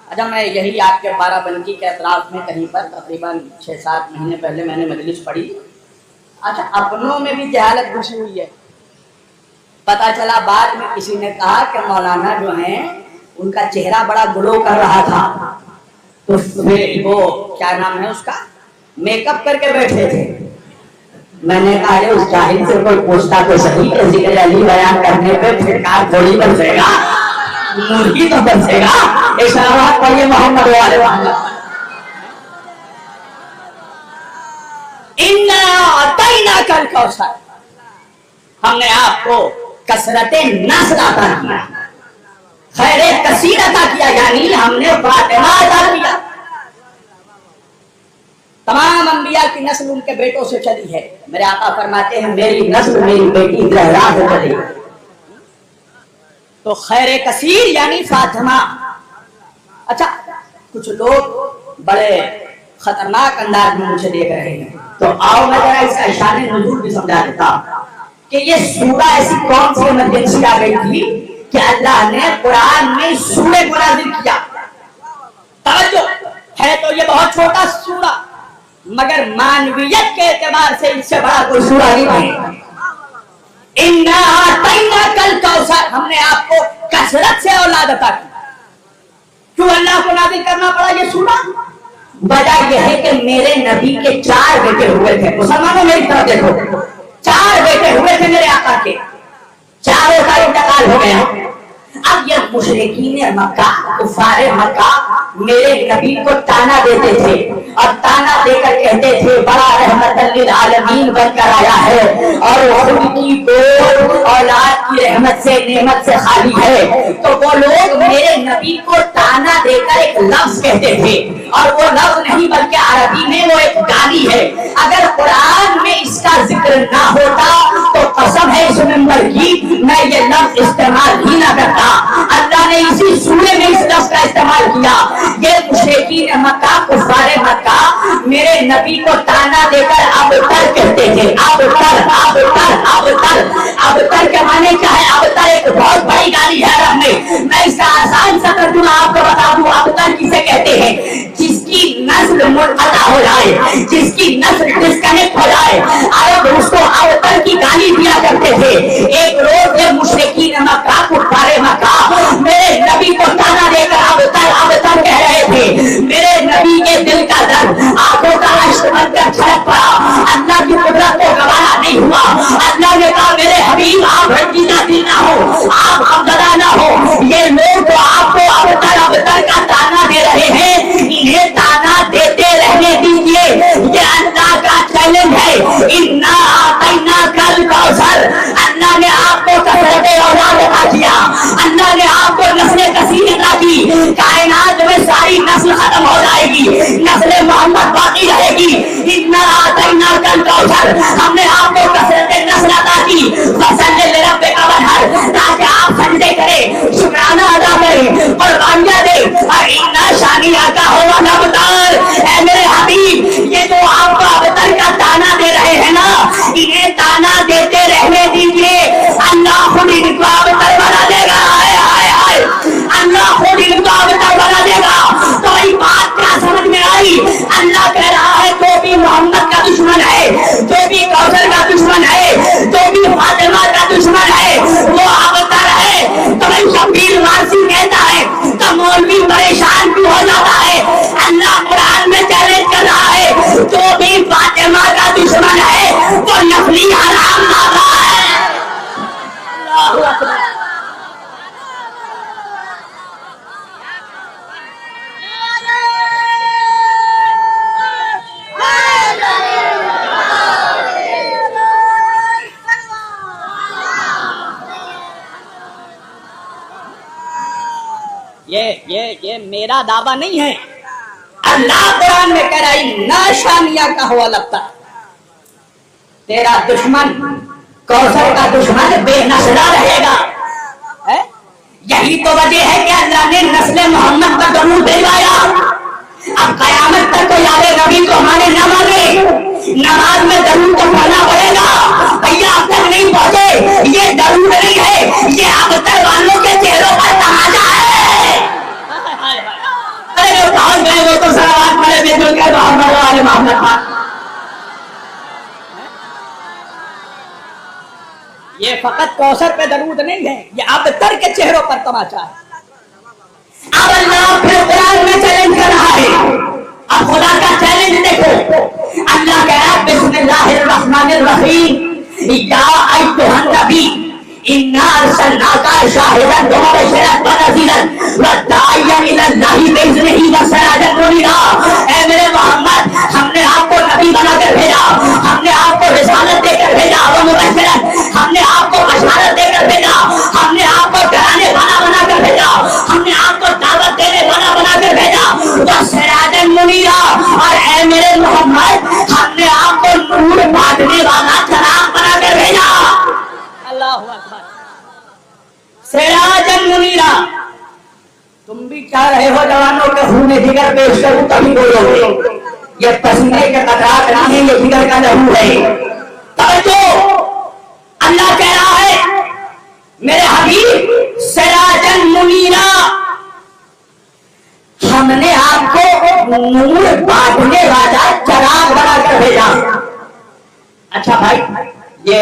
अच्छा, मैं यही आपके बाराबंकी के अतराफ में कहीं पर तकरीबन 6-7 महीने पहले मैंने मजलिस पढ़ी। अच्छा, अपनों में भी जहालत घुसी हुई है। पता चला बाद में किसी ने कहा कि मौलाना जो हैं उनका चेहरा बड़ा ग्लो कर रहा था, तो फिर वो क्या नाम है उसका, मेकअप करके बैठे थे। मैंने कहा उस जाहिल से कोई पूछता तो सही कि जिक्र अली बयान करने पे फिरकार थोड़ी बरसेगा, मुर्गी तो बरसेगा। इशारा पढ़िए मोहम्मद वाले मोहम्मद। इन्ना अतैना कल कौसर, हमने आपको कसरते नस्ल अता किया, खैरे कसीर अता किया, यानी हमने फातिमा अता किया। तमाम अंबिया की नस्ल उनके बेटों से चली है। मेरे आका फरमाते हैं मेरी नस्ल मेरी बेटी ज़हरा से चली। तो खैरे कसीर यानी फातिमा। अच्छा, कुछ लोग बड़े खतरनाक अंदाज में मुझे देख रहे हैं, तो आओ मैं जरा इसका शान नुज़ूल भी समझा देता कि ये सूरा ऐसी कौन सी इमरजेंसी आ गई थी कि अल्लाह ने कुरान में सूरे को नाज़िल किया। तवज्जो है, तो ये बहुत छोटा सूरा, मगर मानवीयत के एतबार से इससे बड़ा कोई सूरा नहीं है। इन्ना अतैना कल कौसर, हमने आपको कसरत से औलाद अता की। क्यों अल्लाह को नाज़िल करना पड़ा ये सूरा? वजह यह है कि मेरे नबी के 4 बेटे हुए थे। मुसलमानों मेरी तरफ देखो, 4 बेटे हुए थे मेरे आका के, चारों का इंतकाल हो गया। अब ये मुशरिकीन मक्का, कुफारे मक्का मेरे नबी को ताना देते थे और ताना देकर कहते थे बड़ा रहमतल लिल आलमीन बनकर आया है और उनकी गोद औलाद की रहमत से नेमत से खाली है। तो वो लोग मेरे नबी को ताना देकर एक लफ्ज कहते थे, और वो लफ्ज नहीं बल्कि अरबी में वो एक गाली है। अगर कुरान में इसका जिक्र ना होता तो कसम है इस नंबर की मैं ये लफ्ज इस्तेमाल ही ना करता। अल्लाह ने इसी सूरे में इस लफ्ज का इस्तेमाल किया। ये मुशरिकीन मक्का, कुफारे मक्का मेरे नबी को ताना देकर अबतर कहते थे। अबतर, अबतर, अबतर, अबतर के माने क्या है? अबतर एक बहुत बड़ी गाली है अरब में। मैं इसका आसान सा तर्जुमा आपको बता दूं। अबतर किसे कहते हैं? जिसकी नस्ल मुनक़ता हो जाए, जिसकी नस्ल डिस्कनेक्ट हो जाए, अरब उसको अबतर की गाली दिया करते थे। एक रोज ये मुशरिकीन मक्का, कुफारे मक्का मेरे नबी को ताना देकर अबतर अबतर कह रहे थे। मेरे नबी के दिल का दर्द आंखों का अश्क बनकर छलक पड़ा। अल्लाह की कुदरत को गवारा नहीं हुआ। अल्लाह ने कहा मेरे हबीब आप रंजीदा दिल ना हो, आप गमज़दा ना हो। ये लोग तो आपको अबतर अबतर का ताना दे रहे हैं, इन्हें ताना देते रहने दीजिए। ये अल्लाह का चैलेंज है। इन्ना अतैना कल कौसर, अल्लाह ने आपको कसरते औलाद अता किया, अल्लाह ने आपको नस्लें कसीर अता की। कायनात में सारी नस्ल खत्म हो जाएगी, नस्ल मोहम्मद बाकी रहेगी। इन्ना अतैना कल कौसर, हमने आपको कसरते नस्ल अता की। फसल्लि लिरब्बिका वन्हर, ताकि आप सजदे करें, शुक्राना अदा करें, कुर्बानियां दें। और इन्ना शानिया का हुआ अबतर, ऐ मेरे हबीब ये जो आपको अबतर का ताना दे रहे हैं ना, इन्हें ताना देते रहने दीजिए। अल्लाह खुद इनको अबतर बना देगा। हाय हाय हाय, अल्लाह खुद इनको अबतर बना देगा। तो ये बात क्या समझ में आई? अल्लाह कह रहा है जो भी मोहम्मद का दुश्मन है, जो भी कौसर का दुश्मन है, जो भी फातिमा का दुश्मन है, वो अबतर है। तो भाई शब्बीर वारसी कहता है तो मौलवी परेशान भी हो जाता है। अल्लाह कुरान में चैलेंज कर रहा है जो भी फातिमा का दुश्मन है वो नफली हराम मांगा है। अल्लाहू अकबर। ये मेरा दावा नहीं है, अल्लाह कुरान में कह रहा है नाशानिया का हुआ लगता तेरा दुश्मन कौसर का दुश्मन बेनस्ला रहेगा है? यही तो वजह है कि अल्लाह ने नस्ल मोहम्मद का दरूद भिजवाया। अब कयामत तक तो याद नबी को हमारे न माने, नमाज में दरूद तो पढ़ना पड़ेगा। भैया अब तक नहीं पहुंचे, ये दरूद नहीं है, ये अबतर वालों के चेहरों पर तमाचा है। अरे वो पहुंच गए, वो तो सलावत पढ़े बेजुल के मोहम्मद वाले मोहम्मद खान। ये फकत कौसर पे दरूद नहीं है, ये अबतर के चेहरों पर तमाचा है। अब अल्लाह फिर कुरान में चैलेंज कर रहा है। अब खुदा का चैलेंज देखो, अल्लाह कह रहा है बिस्मिल्लाहिर्रहमानिर्रहीम या अय्युहन नबी इन्ना अरसलनाका शाहिदन व मुबश्शिरन व नज़ीरन व दाइयन इलल्लाहि बिइज़्निही व सिराजन मुनीरा। ऐ मेरे मोहम्मद, हमने आपको नबी बनाकर भेजा, हमने आपको रिसालत देकर भेजा, व मुबश्शिरन, हमने आपको बशारत देकर भेजा, हमने आपको डराने वाला बनाकर भेजा, हमने आपको दावत देने वाला बनाकर भेजा, व सिराजन मुनीरा। और ऐ मेरे मोहम्मद, हमने आपको नूर बांटने वाला चिराग बनाकर भेजा। अल्लाहु अकबर। सिराजन मुनीरा। तुम भी चाह रहे हो जवानों के खून जिगर पेश करूं तभी बोलोगे। ये पसीने के कतरात नहीं है, ये जिगर का लहू है। तवज्जो, अल्लाह कह रहा है मेरे हबीब सिराजन मुनीरा, हमने आपको नूर बांटने वाला चिराग बनाकर भेजा। अच्छा भाई, ये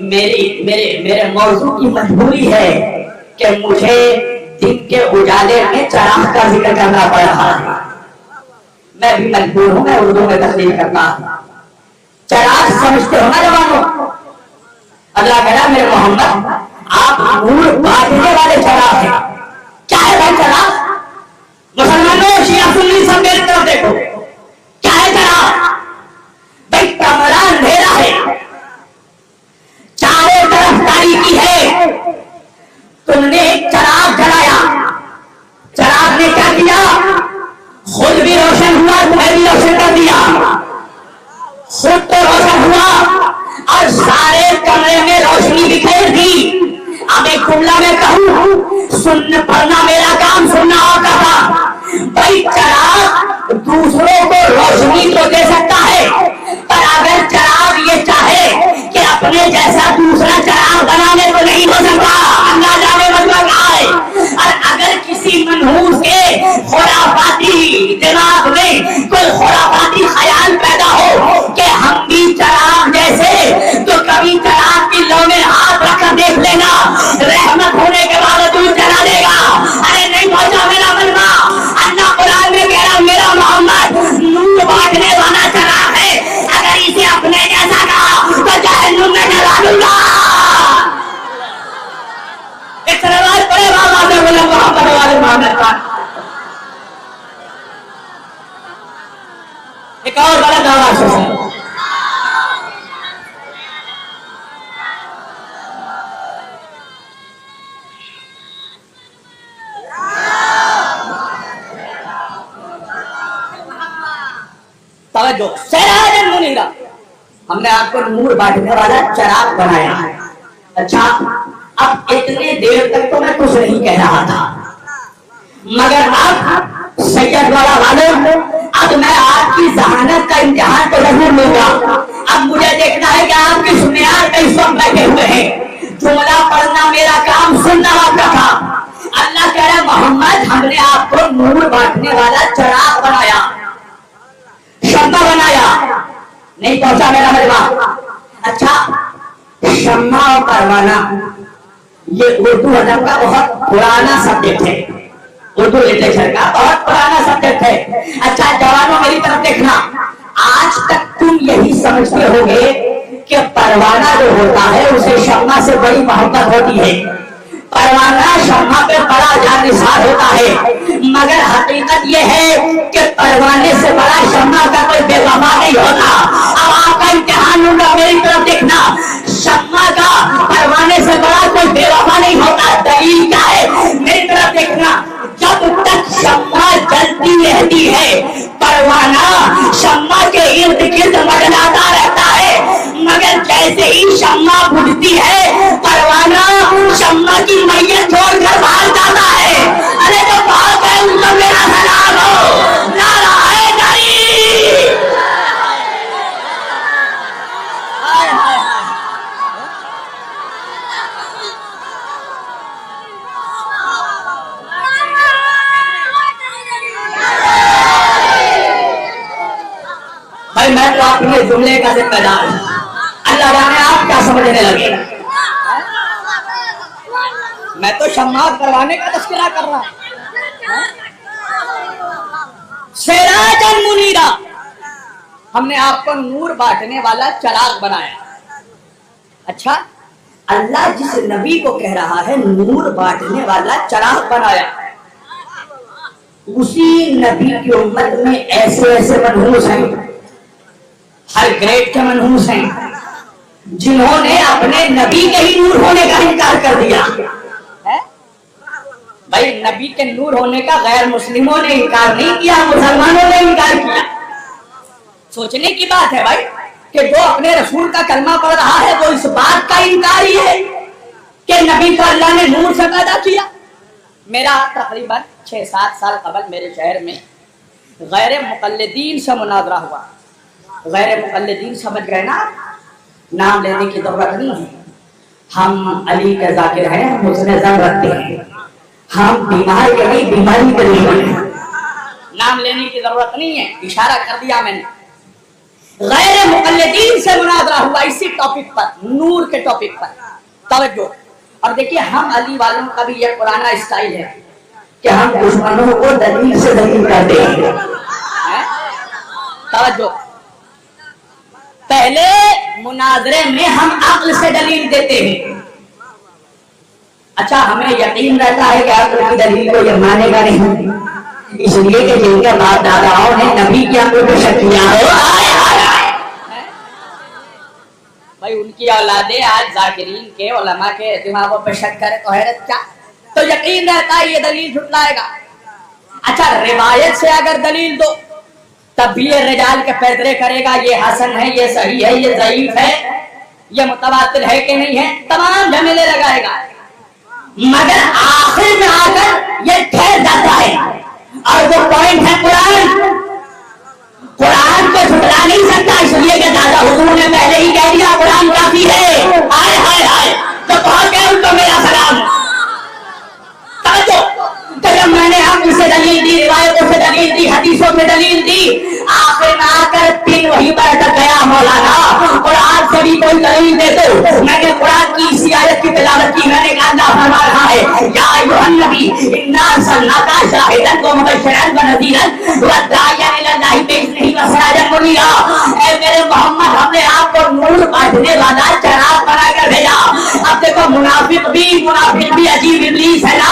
मेरे मौजू की मजबूरी है कि मुझे दिन के उजाले में चिराग का जिक्र करना पड़ रहा है। मैं भी मजबूर हूं, मैं उर्दू में तस्लीम करना। चिराग समझते हो ना जवानों? अल्लाह कह रहा मेरे मोहम्मद, आप नूर बांटने वाले चिराग हैं। क्या है भाई चिराग? मुसलमानों, शिया सुन्नी सब मेरी तरफ देखो, क्या है चिराग? भाई कमरा अंधेरा है, चारों तरफ तारीकी है, तुमने एक चिराग जलाया, चिराग ने क्या किया? खुद भी रोशन हुआ, तुम्हें भी रोशन कर दिया। खुद तो रोशन हुआ और सारे कमरे में रोशनी बिखेर दी। अब एक जुमला में कहूं, सुनने पढ़ना मेरा काम, सुनना होता था। भाई चिराग दूसरों को रोशनी तो दे सकता है, पर अगर चिराग ये चाहे कि अपने जैसा दूसरा चिराग बनाने को नहीं हो सकता। अल्लाह जाने मतलब आए। और अगर किसी मनहूस के खुराफाती दिमाग में कोई खुराफाती ख्याल पैदा हो कि हम भी चिराग जैसे, तो कभी चिराग की लौ में हाथ रखकर देख लेना, रहमत होने के बावजूद जला देगा। अरे नहीं पहुंचा मेरा मलबा। अल्लाह कुरान में कह रहा मेरा मोहम्मद नूर बांटने वाला चिराग है, अगर इसे अपने जैसा कहा तो जहन्नुम में जला दूंगा। एक सवाल पड़े बाबा से बोला मोहम्मद वाले मोहम्मद का। एक और गलत आवाज से तवज्जो, सिराजन मुनीरा, हमने आपको नूर बांटने वाला चिराग बनाया है। अच्छा, अब इतने देर तक तो मैं कुछ नहीं कह रहा था, मगर अब सैयद वाला वालों, अब मैं आपकी जहानत का इम्तिहान तो जरूर लूंगा। अब मुझे देखना है कि आपकी सुनियार में इस वक्त बैठे हुए हैं। जुमला पढ़ना मेरा काम, सुनना आपका था। अल्लाह कह रहा मोहम्मद, हमने आपको नूर बांटने वाला चिराग बनाया, शम्मा बनाया। नहीं पहुंचा मेरा मलबा? अच्छा, शम्मा और परवाना ये उर्दू अदब का बहुत पुराना सब्जेक्ट है, उर्दू लिटरेचर का बहुत पुराना सब्जेक्ट है। अच्छा जवानों, मेरी तरफ देखना, आज तक तुम यही समझते होगे कि परवाना जो होता है उसे शम्मा से बड़ी मोहब्बत होती है, परवाना शम्मा पे बड़ा जानिसार होता है, मगर हकीकत यह है कि परवाने से बड़ा शम्मा का कोई बेवफा नहीं होता। अब आपका इम्तिहान लूंगा, मेरी तरफ देखना, शम्मा का परवाने से बड़ा कोई बेवफा नहीं होता। दलील क्या है? मेरी तरफ देखना, जब तक शम्मा जलती रहती है, परवाना शम्मा के इर्द गिर्द मंडलाता रहता है, मगर जैसे ही शम्मा बुझती है परवाना शम्मा की मैयत छोड़कर भाग जाता है। अरे जो भाग है उनको मेरा सलाम हो, नारा है नारी। भाई मैं तो आपके जुमले का जिम्मेदार हूं, अल्लाह जाने आप क्या समझने लगे। मैं तो शम्मा करवाने का तस्करा कर रहा हूं। सिराजन मुनीरा, हमने आपको नूर बांटने वाला चिराग बनाया। अच्छा, अल्लाह जिस नबी को कह रहा है नूर बांटने वाला चिराग बनाया, उसी नबी की उम्मत में ऐसे ऐसे मनहूस हैं, हर ग्रेड के मनहूस हैं, जिन्होंने अपने नबी के ही नूर होने का इनकार कर दिया है। भाई नबी के नूर होने का गैर मुस्लिमों ने इनकार नहीं किया, मुसलमानों ने इनकार किया। सोचने की बात है भाई कि जो अपने रसूल का कलमा पढ़ रहा है वो इस बात का इनकार ही है कि नबी को अल्लाह ने नूर से पैदा किया। मेरा तकरीबन 6-7 साल कबल मेरे शहर में गैर मुकल्लिदीन से मुनाजरा हुआ। गैर मुकल्लिदीन समझ गए ना, नाम लेने की जरूरत नहीं है। हम अली के जाकिर हैं, हम उसमें जंग रखते हैं, हम बीमार के नहीं बीमारी के नहीं हैं, नाम लेने की जरूरत नहीं है, इशारा कर दिया मैंने। गैर मुकल्लिदीन से मुनाजरा हुआ इसी टॉपिक पर, नूर के टॉपिक पर। तवज्जो। और देखिए हम अली वालों का भी ये पुराना स्टाइल है कि हम दुश्मनों को दलील से दलील करते हैं। तवज्जो। पहले मुनाजरे में हम अक्ल से दलील देते हैं। अच्छा, हमें यकीन रहता है कि अक्ल की दलील को ये मानेगा नहीं, इसलिए कि जिनके बाप दादाओं ने नबी की अक्ल पे शक किया हो, भाई उनकी औलादे आज जाकिरीन के उलमा के दिमागों पे शक करे तो हैरत क्या। तो यकीन रहता है ये दलील झुटलाएगा। अच्छा, रिवायत से अगर दलील दो तब भी ये रिजाल के पैदरे करेगा, ये हसन है, ये सही है, ये ज़ईफ है, ये मुतवातिर है कि नहीं है, तमाम झमेले लगाएगा। मगर आखिर में आकर ये ठहर जाता है और वो पॉइंट है कुरान। कुरान को झुटला नहीं सकता, इसलिए कि दादा हुजूर ने पहले ही कह दिया कुरान काफी है। हाय हाय हाय, तो कहा क्या उनको मेरा सलाम। तो जब मैंने हम से दलील दी, रिवायतों से दलील दी, हदीसों से दलील दी, आखिर में आकर फिर वही पर अटक गया मौलाना। कुरान से भी कोई दलील दे दो। मैंने कुरान की इसी आयत की तिलावत की, मैंने कहा अल्लाह फरमा रहा है या अय्युहन नबी इन्ना अर्सलनाका शाहिदन व मुबश्शिरन व नज़ीरन व दाइयन इलल्लाहि बिइज़्निहि व सिराजन मुनीरा। ऐ मेरे मोहम्मद, हमने आपको नूर बांटने वाला चिराग बनाकर भेजा। अब देखो मुनाफिक भी अजीब इब्लीस है ना,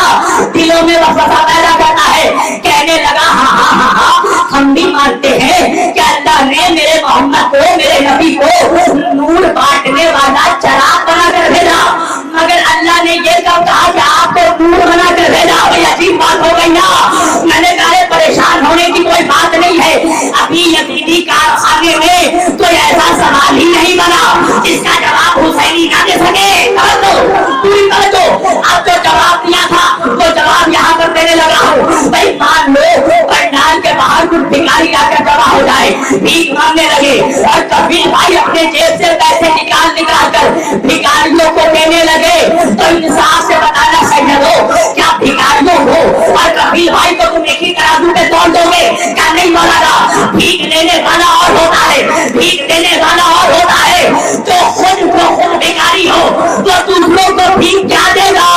दिलों में वसवसा पैदा करता है, कहने लगा हाँ हाँ हाँ हाँ हम भी मानते हैं कि अल्लाह ने मेरे मोहम्मद को, मेरे नबी को नूर बांटने वाला चिराग बनाकर भेजा, मगर अल्लाह ने ये कब कहा कि आपको नूर बनाकर भेजा। भाई अजीब बात हो गई ना। मैंने कहा परेशान होने की कोई बात नहीं है, अभी यजीदी कारखाने में कोई ऐसा सवाल ही नहीं बना जिसका जवाब हुसैनी ना दे सके। पूरी कर दो। अब जो जवाब दिया था वो जवाब यहाँ पर देने लगा हूँ। भाई मान लो पंडाल के बाहर कुछ भिखारी आकर जमा हो जाए, भीख मांगने लगे और कबीर भाई अपने जेब से पैसे निकाल कर भिखारियों को देने लगे, तो इंसाफ से बताना सही हो क्या भिखारियों को और कबीर भाई को तुम एक ही तराजू पे तोड़ दोगे? क्या नहीं मौलाना, भीख लेने वाला और होता है, भीख देने वाला और होता है। तो खुद भिखारी हो तो दूसरों को भीख क्या देगा?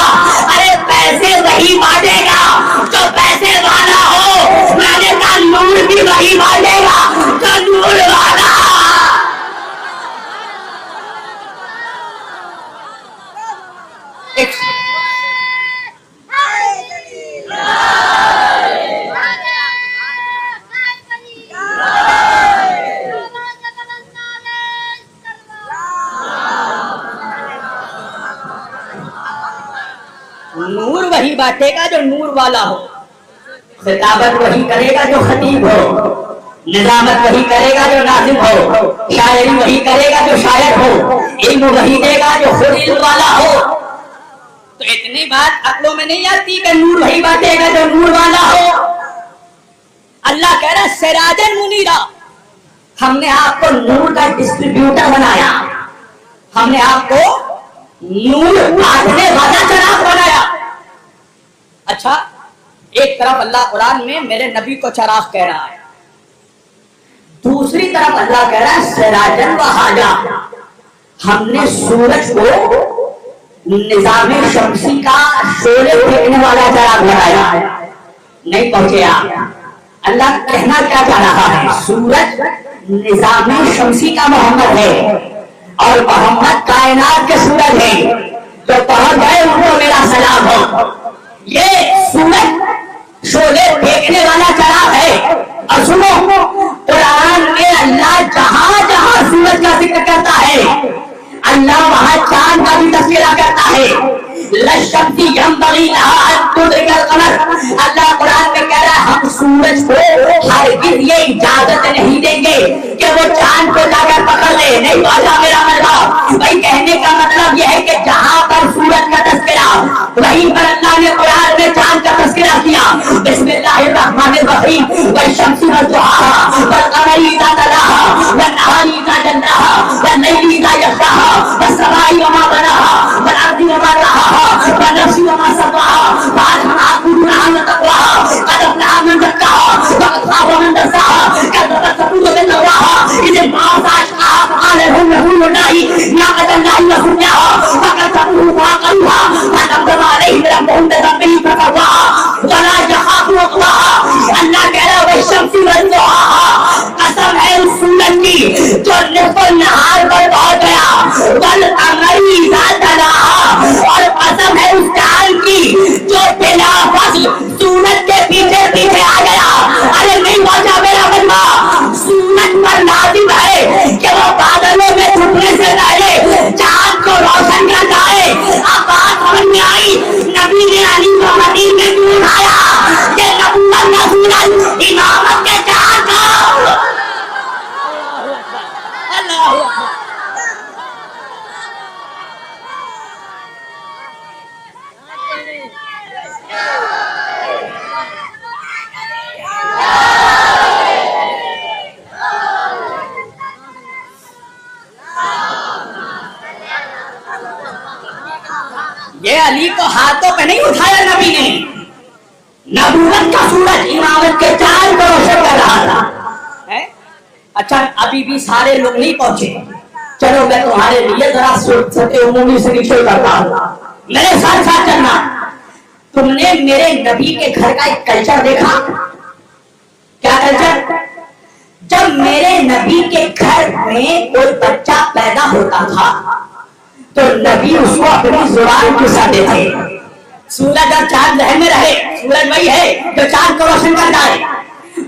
अरे पैसे वही बांटेगा जो पैसे वाला हो। मैंने कहा नूर भी वही बांटेगा जो नूर वाला। नूर वही बांटेगा जो नूर वाला हो। खिताबत वही करेगा जो खतीब हो, निजामत वही करेगा जो नाजिम हो, शायरी वही करेगा जो शायर हो, इल्म वही देगा जो खुद इल्म वाला हो। तो इतनी बात अक्लों में नहीं आती कि नूर वही बांटेगा जो नूर वाला हो। अल्लाह कह रहा है सिराजन मुनीरा, हमने आपको नूर का डिस्ट्रीब्यूटर बनाया, हमने आपको नूर बांटने वाला चराग बनाया। अच्छा, एक तरफ अल्लाह कुरान में मेरे नबी को चराग कह रहा है, दूसरी तरफ अल्लाह कह रहा है सिराजन वहाजा, हमने सूरज को निजामे शमसी का शोले फेंकने वाला चराग बनाया। नहीं पहुंचे आप। अल्लाह कहना क्या चाह रहा है, सूरज निजामे शमसी का मोहम्मद है और मोहम्मद कायनात के सूरज है, तो पहुंच गए उनको मेरा सलाम हो। ये सूरज शोले फेंकने वाला चराग है। और सुनो, कुरान में अल्लाह जहां जहां सूरज का जिक्र करता है, अल्लाह वहां चांद का भी तस्करा करता है। लशम्सी यंबगी लहा अन तुद्रिकल कमर, अल्लाह कुरान में कह रहा है हम सूरज को हरगिज़ ये इजाजत नहीं देंगे कि वो चांद को जाकर पकड़ ले। नहीं वाला मेरा मतलब, भाई कहने का मतलब यह है कि जहां पर सूरज का तस्करा, वहीं पर अल्लाह ने कुरान में चांद का तस्करा किया। बिस्मिल्लाहिर्रहमानिर्रहीम, वशम्सी वज़ुहाहा वल्क़मरी इज़ा तलाहा वन्नहारी इज़ा जल्लाहा वल्लैली इज़ा यग़शाहा वस्समाई वमा बनाहा वल्अर्ज़ि वमा तहाहा वनफ्सि वमा सव्वाहा फअल्हमाहा फुजूरहा व तक़वाहा क़द अफ़लहा मन ज़क्काहा वक़द ख़ाबा मन दस्साहा कज़्ज़बत समूद बिनवाहा इज़ इंबअसा अशक़ाहा फ़क़ाल लहुम रसूलुल्लाहि नाक़तल्लाहि व सुक़याहा फ़कज़्ज़बूहु फ़अक़रूहा फदमदम अलैहिम रब्बुहुम बिज़ंबिहिम फसव्वाहा वला यख़ाफ़ु उक़बाहा। अल्लाह कह रहा है वशम्सी वज़ुहाहा, कसम है उस सूरज की जो निस्फ़ नहार पर पहुंच गया, वल्क़मरी इज़ा तलाहा, और कसम है उस चांद की जो बिला फस्ल सूरज के पीछे पीछे आ गया। अरे नहीं पहुंचा मेरा बंदा, सूरज पर लाजिम है कि वो बादलों में छुपने से पहले चांद को रोशन कर जाए। अब बात समझ में आई, नबी ने अली को मदीने में क्यों उठाया? ये नबूवत का सूरज इमामत के चांद का। ये अली को हाथों पे नहीं उठाया नबी ने, नबूवत का सूरज इमामत के चांद को रोशन कर रहा था। है? अच्छा, अभी भी सारे लोग नहीं पहुंचे, चलो मैं तुम्हारे लिए जरा छोटे उमूमी से निश्चय करता हूं, मेरे साथ साथ चलना। तुमने मेरे नबी के घर का एक कल्चर देखा? क्या कल्चर? जब मेरे नबी के घर में कोई बच्चा पैदा होता था तो नबी उसको अपनी जुबान चुसाते थे। सूरज और चांद जहन में रहे, सूरज वही है जो चांद को रोशन करता है।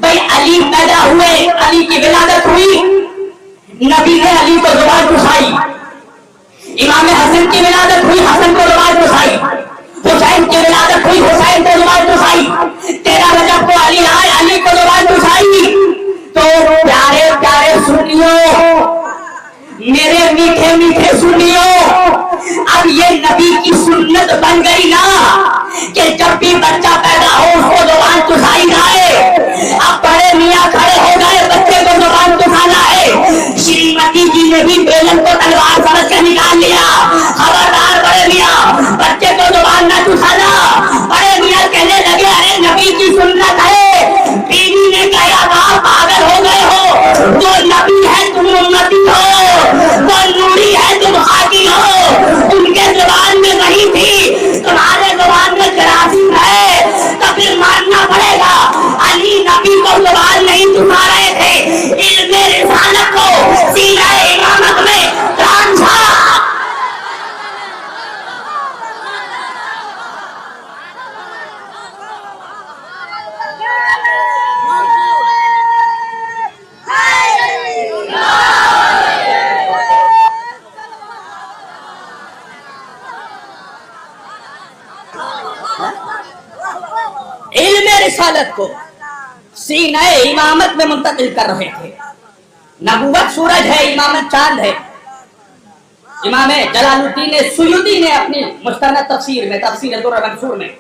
भाई अली पैदा हुए, अली की विलादत हुई, नबी ने अली को जुबान चुसाई। इमाम हसन की विलादत हुई, हसन को जुबान चुसाई। हुसैन की विलादत हुई, हुसैन को जुबान चुसाई। 13 रजब को अली आए, अली को जुबान चुसाई। तो प्यारे प्यारे सुनियो, मेरे मीठे मीठे सुनियो, अब ये नबी की सुन्नत बन गई ना कि जब भी बच्चा पैदा हो उसको जुबान चुसाई जाए। अब बड़े मियाँ खड़े हो गए, बच्चे को जुबान चुसाना है। श्रीमती जी ने भी बेलन को तलवार समझ कर निकाल लिया। खबरदार बड़े मियाँ, बच्चे को जुबान न चुसाना। बड़े मियाँ कहने लगे अरे नबी की सुन्नत है। बीवी ने कहा आप पागल हो गए हो, जो नबी है तुम उम्मती हो, वो नूरी है तुम खाकी हो। उनके जुबान में वही थी, तुम्हारे जुबान में जरासीम है, तो फिर मानना पड़ेगा अली नबी को जुबान नहीं चुसा रहे थे। इल्मे रिसालत को सीने इमामत में ट्रांसफर रसालत को सीने इमामत में मुंतकिल कर रहे थे। नबूवत सूरज है, इमामत चांद है। इमाम जलालुद्दीन सुयूती ने अपनी मुस्तनद तफसीर में, तफसीर दुर्र मंसूर में,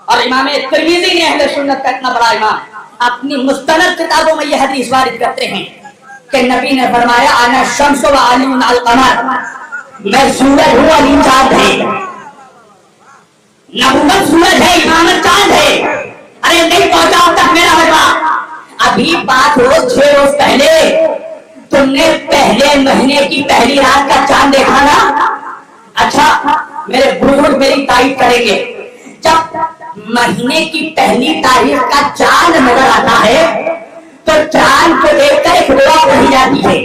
और इमाम तिर्मिज़ी ने अहले सुन्नत का इतना बड़ा इमाम अपनी मुस्तनद किताबों में यह हदीस वारिद करते हैं कि नबी ने फरमाया अना शम्स व अली अल कमर, मैं सूरज हूँ, अली चांद है। नबूवत सूरज है, इमामत चांद है। अरे नहीं पहुंचा अब तक मेरा बता। अभी बात हो 6 रोज पहले तुमने पहले महीने की पहली रात का चांद देखा ना? अच्छा, मेरे बुजुर्ग मेरी तारीफ करेंगे, जब महीने की पहली तारीख का चांद नजर आता है तो चांद को देखकर एक दुआ पढ़ी जाती है।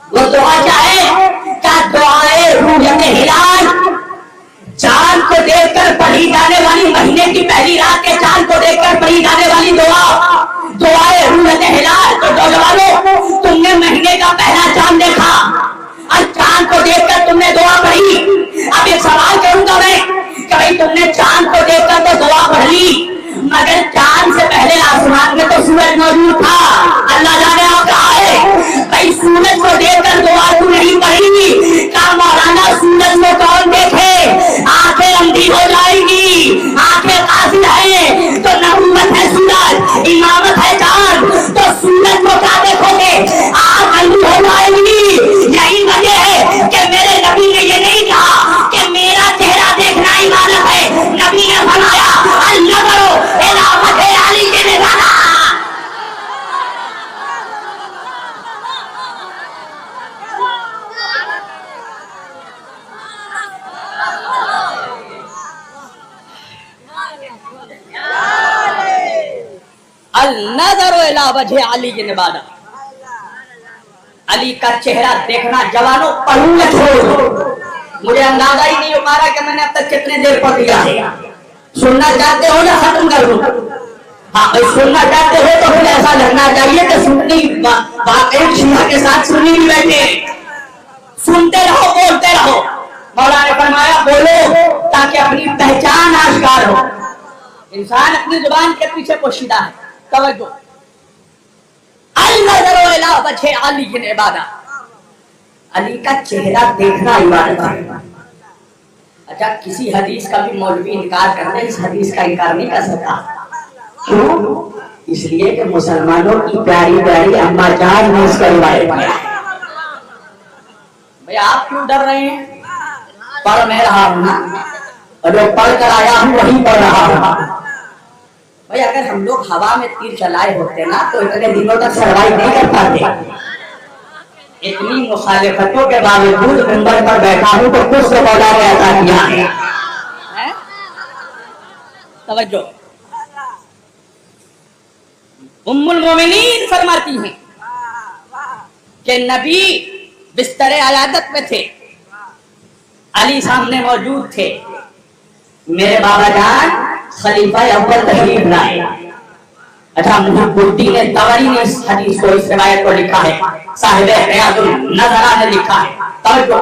वो दुआ क्या है? क्या दुआए रूयत हिलाल। चांद को देखकर पढ़ी जाने वाली, महीने की पहली रात के चांद को देखकर पढ़ी जाने वाली दुआ, दुआए रूयत हिलाल। तो नौजवानों, तुमने महीने का पहला चांद देखा और चांद को देखकर तुमने दुआ पढ़ी। अब एक सवाल करूंगा मैं कि भाई तुमने चांद को देखकर तो दुआ पढ़ ली, मगर चांद से पहले आसमान में तो सूरज मौजूद था। अल्लाह जाने आप कहा है भाई सूरज को देखकर दुआ तू नहीं पढ़ी। का मौलाना सूरज को कौन देखे? आंखें अंधी हो जाएंगी, आंखें काफी है तो नबूवत है सूरज, इमामत है चांद, तो सूरज को क्या देखोगे? आंख अंधी हो जाएंगी। यही वजह है कि मेरे नबी ने ये नहीं कहा कि मेरा चेहरा देखना इबादत है। नबी ने फरमाया अल्लाह करो इलामत है अली के निगाह। अल-नज़रु इला वजह अली के निबादा। अली का चेहरा देखना जवानों पढ़ूंगा छोड़, मुझे अंदाजा ही नहीं हो पा रहा कि मैंने अब तक कितने देर पढ़ लिया है। सुनना चाहते हो ना खत्म कर दूं? हाँ, सुनना चाहते हो तो फिर ऐसा लगना चाहिए कि सुननी एक शिया के साथ सुनी भी बैठे, सुनते रहो, बोलते रहो। मौला ने फरमाया बोलो ताकि अपनी पहचान आश्कार हो। इंसान अपनी जुबान के पीछे पोशीदा है। तवज्जो, अल-नज़रु इला वजह अली की इबादत। अली का चेहरा देखना इबादत है। अच्छा, किसी हदीस का भी मौलवी इनकार कर दे, इस हदीस का इनकार नहीं कर सकता। क्यों? इसलिए कि मुसलमानों की प्यारी प्यारी अम्मा जान ने इसका रिवायत किया है। भाई आप क्यों डर रहे हैं? पढ़ मैं रहा हूं ना, और जो पढ़ कर आया हूं वही पढ़ रहा हूं। भाई अगर हम लोग हवा में तीर चलाए होते ना तो इतने दिनों तक सर्वाइव नहीं कर पाते। इतनी मुखालिफतों के बावजूद मिंबर पर बैठा हूं तो कुछ तो मौला ने अता किया है। तवज्जो, उम्मुल मोमिनीन फरमाती हैं कि नबी बिस्तरे अयादत में थे, अली सामने मौजूद थे। मेरे बाबा जान खलीफा अव्वल तशरीफ लाए। अच्छा, मुहिब्बुद्दीन तबरी ने इस हदीस को, इस रिवायत को लिखा है, साहिब रियाजुल नज़रा ने लिखा है। तवज्जो,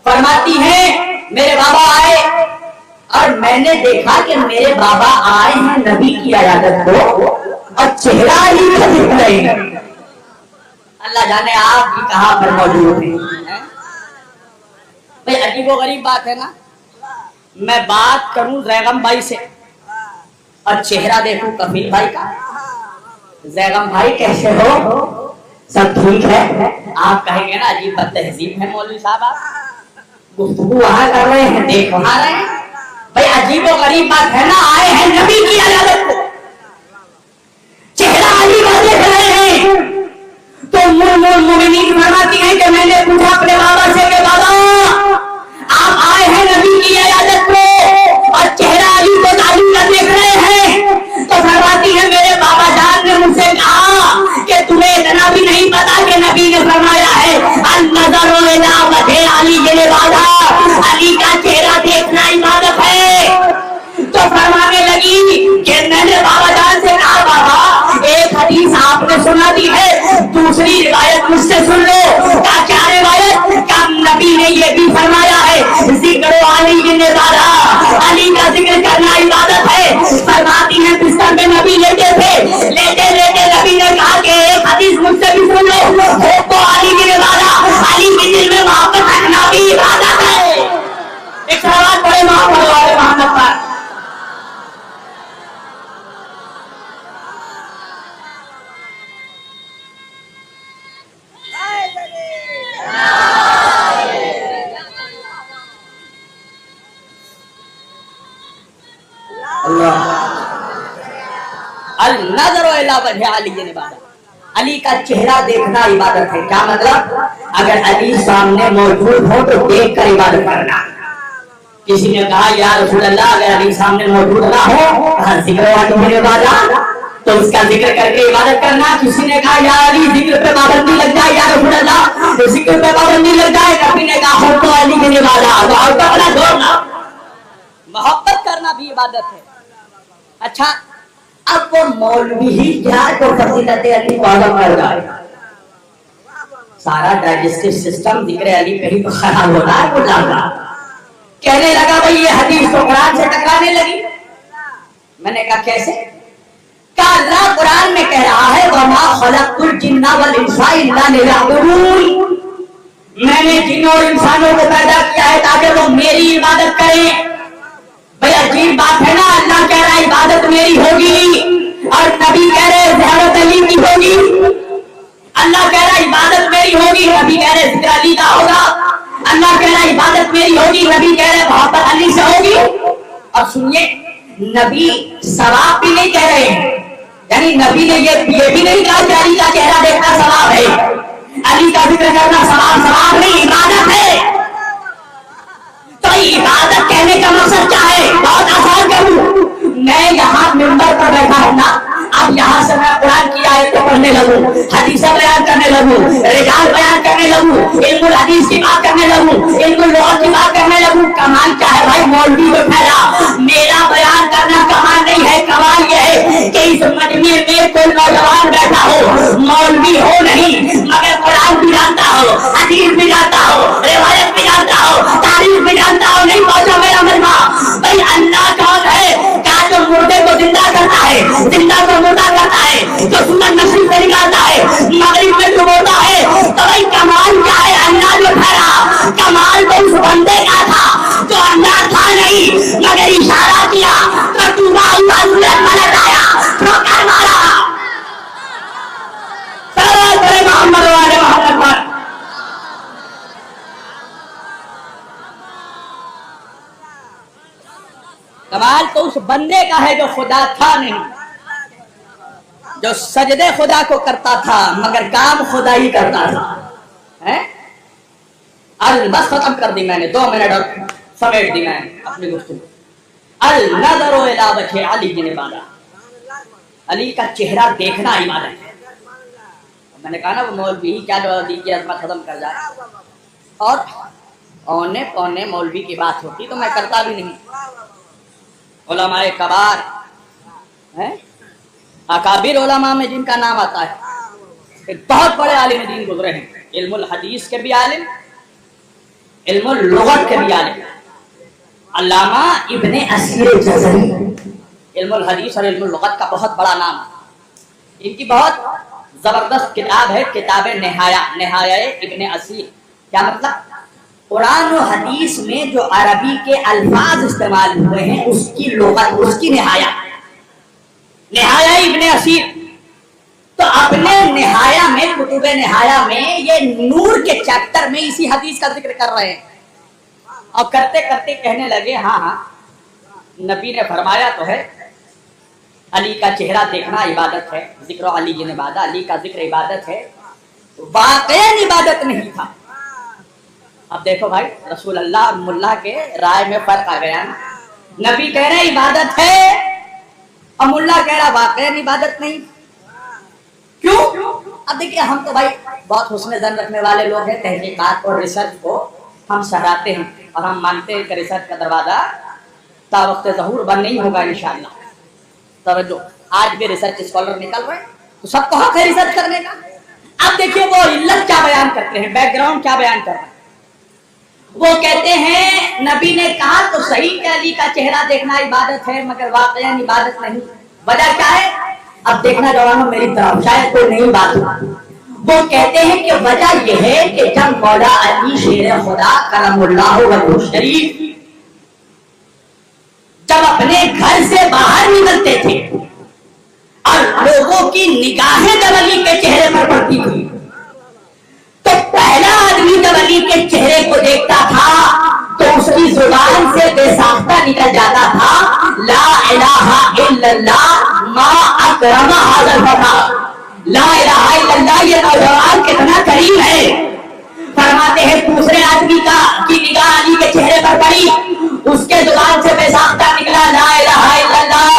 फरमाती हैं मेरे बाबा आए और मैंने देखा कि मेरे बाबा आए हैं नबी की इयादत को और चेहरा ही दिख रहे हैं। अल्लाह जाने आप भी कहां पर मौजूद हैं। भाई अजीबो गरीब बात है ना, मैं बात करूं जैगम भाई से और चेहरा देखूं कफील भाई का। जैगम भाई कैसे हो? सब ठीक है? आप कहेंगे ना अजीब बदतहजीब है मौलवी साहब, आप गुफ्तगू वहां कर रहे हैं, देख वहां रहे हैं। भाई अजीबो गरीब बात है ना, आए हैं नबी की इयादत को, चेहरा अली का देख रहे हैं। तो मोमिनीन फरमाती हैं कि मैंने पूछा अपने बाबा से कि बाबा आप आए हैं नबी की इयादत को और चेहरा अली को तालीम का देख रहे हैं। तो फरमाती है मेरे बाबा जान ने मुझसे कहा कि तुम्हें इतना भी नहीं पता कि नबी ने फरमाया है अल-नज़रु इला वजह अली की इबादत, अली का चेहरा देखना इबादत है। तो फरमाने लगी कि मैंने बाबा जान से कहा बाबा एक हदीस आपने सुना दी है, दूसरी रिवायत मुझसे सुन लो। क्या रिवायत? का नबी ने ये भी फरमाया है जिक्र अली की इबादत, अली का जिक्र करना इबादत है। फरमाती है बिस्तर में नबी ने النظر الی وجہ علی عبادت، علی کا چہرہ دیکھنا عبادت ہے۔ کیا مطلب؟ اگر علی سامنے موجود ہو تو دیکھ کر عبادت کرنا۔ کسی نے کہا یا رسول اللہ اگر علی سامنے موجود نہ ہو ذکر واجب عبادت تو اس کا ذکر کر کے عبادت کرنا۔ کسی نے کہا یا علی ذکر پہ پابندی لگ جائے یا رسول اللہ تو ذکر پہ پابندی لگ جائے۔ کبھی نے کہا ہو تو علی کی عبادت، محبت کرنا بھی عبادت ہے۔ اچھا اب وہ مولوی ہی کیا تو فضیلت علی کو اعظم کر جائے، سارا ڈائجسٹو سسٹم ذکر علی پہ ہی تو خراب ہوتا ہے۔ وہ لگا کہنے لگا بھائی یہ حدیث تو قرآن سے ٹکرانے لگی۔ میں نے کہا کیسے؟ کہ اللہ قرآن میں کہہ رہا ہے وَمَا خَلَقْتُ الْجِنَّ وَالْإِنسَ إِلَّا لِيَعْبُدُونِ، میں نے جنوں اور انسانوں کو پیدا کیا ہے تاکہ وہ میری عبادت کریں۔ بھئی عجیب بات ہے نا، اللہ کہہ رہا ہے عبادت میری ہوگی اور نبی کہہ رہے زیارت علی کی ہوگی۔ اللہ کہہ رہا ہے عبادت میری ہوگی، نبی کہہ رہے ذکر علی کا ہوگا۔ اللہ کہہ رہا ہے عبادت میری ہوگی، نبی کہہ رہے محبت علی سے ہوگی۔ اور سنیے نبی ثواب بھی نہیں کہہ رہے ہیں، یعنی نبی نے یہ بھی نہیں کہا کہ علی کا چہرہ دیکھنا ثواب ہے، علی کا ذکر کرنا ثواب نہیں، عبادت ہے۔ تو عبادت کہنے کا مقصد کیا ہے؟ بہت آسان کروں، میں یہاں منبر پر بیٹھا ہوں نا، اب یہاں سے میں قرآن کی آیتیں پڑھنے لگوں، حدیثیں بیان کرنے لگوں، رجال بیان کرنے لگوں، علم الحدیث کی بات کرنے لگوں، علم اللغت کی بات کرنے لگوں، کمال کیا ہے بھائی؟ مولوی کو پھیلا، میرا بیان کرنا کمال نہیں ہے، کمال یہ ہے کہ اس مجمع میں کوئی نوجوان بیٹھا ہو، مولوی ہو نہیں مگر قرآن بھی جانتا ہو، حدیث بھی جانتا ہو، روایت بھی جانتا ہو، تاریخ بھی جانتا ہو، نہیں پہنچا میرا مجمع۔ بھائی اللہ کون ہے؟ کہا جو مردے کو زندہ کرتا ہے، زندہ کو مردہ کرتا ہے، جو سنت نشری سے نکالتا ہے، مغرب میں ڈبوتا ہے۔ تو بھائی کمال کیا ہے؟ اللہ جو ٹھہرا، کمال تو اس بندے کا تھا جو اللہ تھا نہیں مگر اشارہ کیا تو ڈوبا ہوا سورج پلٹ آیا، ٹھوکر مارا۔ صلوات پڑھے محمد و آل محمد پر۔ کمال تو اس بندے کا ہے جو خدا تھا نہیں، جو سجدے خدا کو کرتا تھا مگر کام خدا ہی کرتا تھا۔ بس ختم کر دی میں نے، 2 منٹ اور سمیٹ دی میں اپنی گفتگو۔ النظر الی وجہ علی عبادت، علی کا چہرہ دیکھنا عبادت ہے۔ میں نے کہا نا وہ مولوی ہی کیا دی کی عظمت ختم کر جائے، اور اونے پونے مولوی کی بات ہوتی تو میں کرتا بھی نہیں۔ علماء کبار ہیں، اکابر علماء میں جن کا نام آتا ہے، ایک بہت بڑے عالم دین گزرے ہیں، علم الحدیث کے بھی عالم، علم اللغت کے بھی عالم، علامہ ابن اسیر جزری، علم الحدیث اور علم اللغت کا بہت بڑا نام ہے۔ ان کی بہت زبردست کتاب ہے، کتاب نہایہ ابن اسیر۔ کیا مطلب؟ قرآن و حدیث میں جو عربی کے الفاظ استعمال ہوئے ہیں اس کی لغت، اس کی نہایہ ابن اسیر۔ تو اپنے نہایہ میں، کتب نہایہ میں یہ نور کے چیپٹر میں اسی حدیث کا ذکر کر رہے ہیں، اور کرتے کرتے کہنے لگے ہاں نبی نے فرمایا تو ہے علی کا چہرہ دیکھنا عبادت ہے، ذکر علی جن عبادت، علی کا ذکر عبادت ہے، واقعی عبادت نہیں تھا۔ اب دیکھو بھائی رسول اللہ اور ملا کے رائے میں فرق آ گیا نا، نبی کہہ رہے عبادت ہے اور ملا کہہ رہا واقعی عبادت نہیں۔ کیوں؟ اب دیکھیے ہم تو بھائی بہت حسن ظن رکھنے والے لوگ ہیں، تحقیقات اور ریسرچ کو ہم سراہتے ہیں اور ہم مانتے ہیں کہ ریسرچ کا دروازہ تا وقت ظہور بند نہیں ہوگا انشاءاللہ۔ توجہ، آج بھی ریسرچ اسکالر نکل رہے ہیں تو سب کو حق ہے ریسرچ کرنے کا۔ اب دیکھیے وہ علت کیا بیان کرتے ہیں، بیک گراؤنڈ کیا بیان کر رہے ہیں۔ وہ کہتے ہیں نبی نے کہا تو صحیح کہ علی کا چہرہ دیکھنا عبادت ہے مگر واقعی عبادت نہیں، وجہ کیا ہے؟ اب دیکھنا جوانوں میری طرف، شاید کوئی نئی بات ہو۔ وہ کہتے ہیں کہ وجہ یہ ہے کہ جب مولا علی شیر خدا کرم اللہ وجہ شریف جب اپنے گھر سے باہر نکلتے تھے اور لوگوں کی نگاہیں جب علی کے چہرے پر پڑتی تھی تو پہلا آدمی جب علی کے چہرے کو دیکھتا تھا تو اس کی زبان سے بے ساختہ نکل جاتا تھا لا الہ الا اللہ ما अकरमा हाज़िल फता, ला इलाहा इल्लल्लाह, ये नौजवान कितना करीम है। फरमाते हैं दूसरे आदमी की निगाह अली के चेहरे पर पड़ी, उसके जुबान से बेसाख्ता निकला ला इलाहा इल्लल्लाह,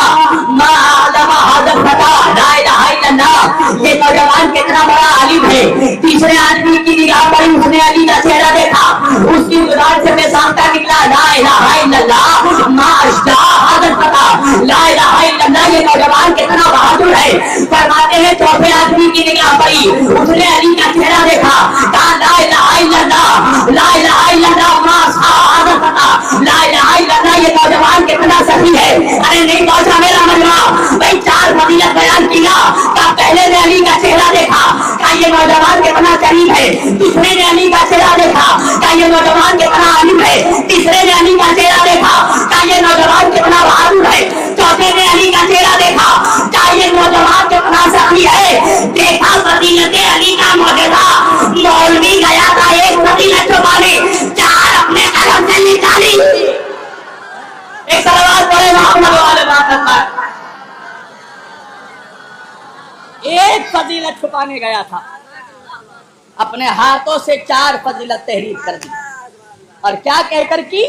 मा आदमा हाज़िल फता, ला इलाहा इल्लल्लाह, ये नौजवान कितना बड़ा आलिम है। तीसरे आदमी की निगाह पड़ी, उसने अली का चेहरा देखा, उसकी जुबान से बेसाख्ता निकला ला इलाहा इल्लल्लाह, मा अश्ता हाज़िल फता, ला इलाहा इल्लल्लाह, ये नौजवान कितना बहादुर है। फरमाते हैं चौथे आदमी की निगाह पड़ी, उसने अली का चेहरा देखा, कहा ला इलाहा इल्लल्लाह, ला इलाहा इल्लल्लाह, मा हाज़िल फता, ला इलाहा इल्लल्लाह, ये नौजवान कितना सही है। अरे नहीं पहुंचा मेरा मजमा, भाई चार फजीलत बयान किया। का पहले ने अली का चेहरा देखा, का ये नौजवान कितना करीब है। दूसरे ने अली का चेहरा देखा, का ये नौजवान कितना आलिम है। तीसरे ने अली का चेहरा देखा, का ये नौजवान कितना बहादुर है। चौथे ने अली का चेहरा देखा, का ये नौजवान कितना सही है। देखा फजीलत अली का मौजूदा, मौलवी गया था एक फजीलत छुपाने, चार अपने कलम से निकाली। एक सलवात पढ़े मोहम्मद वाले बात, एक फजीलत छुपाने गया था, अपने हाथों से चार फजीलत तहरीर कर दी। और क्या कहकर की,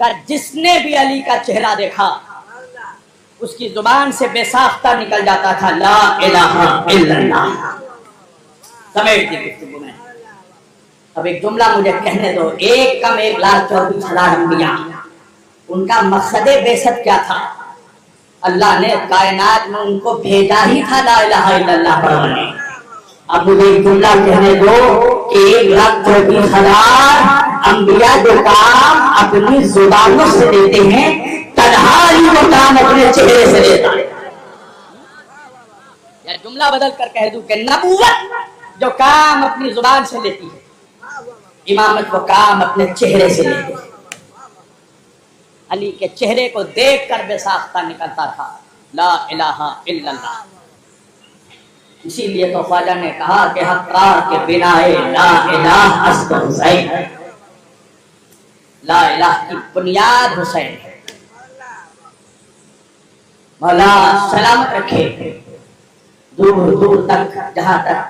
कर जिसने भी अली का चेहरा देखा उसकी जुबान से बेसाख्ता निकल जाता था ला इलाहा इल्लल्लाह। समेट दी गुफ्तगू में। अब एक जुमला मुझे कहने दो, 1,24,00,000 अंबिया, उनका मकसद बेसत क्या था। अल्लाह ने कायनात में उनको भेजा ही था ला इलाहा इल्लल्लाह पढ़ने। अब मुझे एक जुमला कहने दो कि 1,24,00,000 अंबिया जो काम अपनी जुबानों से देते हैं, तन्हाई वो काम अपने चेहरे से देता है। या जुमला बदल कर कह दूं कि नबूवत जो काम अपनी जुबान से लेती है, इमामत वो काम अपने चेहरे से लेती है। अली के चेहरे को देखकर बेसाख्ता निकलता था ला इलाहा इल्लल्लाह। इसीलिए तो ख्वाजा ने कहा कि हक़्क़ार के बिनाए ला इलाह अस्ल हुसैन, ला इलाह की बुनियाद हुसैन है। मौला सलामत रखे दूर दूर तक, जहां तक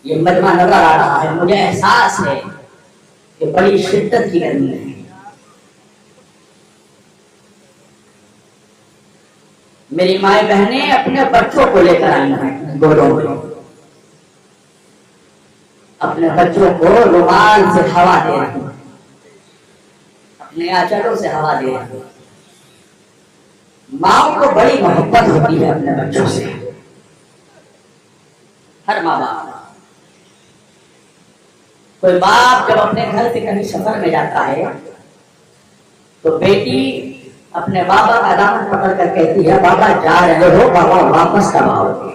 ये मजमा नजर आ रहा है, मुझे एहसास है कि बड़ी शिद्दत की गर्मी है। मेरी माए बहनें अपने बच्चों को लेकर आई हैं गोदों में, अपने बच्चों को रुमाल से हवा दे रही हैं, अपने आंचलों से हवा दे रही हैं। माँ को बड़ी मोहब्बत होती है अपने बच्चों से, हर माँ बाप। कोई बाप जब अपने घर से कहीं सफर में जाता है तो बेटी अपने बाबा का दामन पकड़ कर कहती है, बाबा जा रहे हो, बाबा वापस कब आओगे।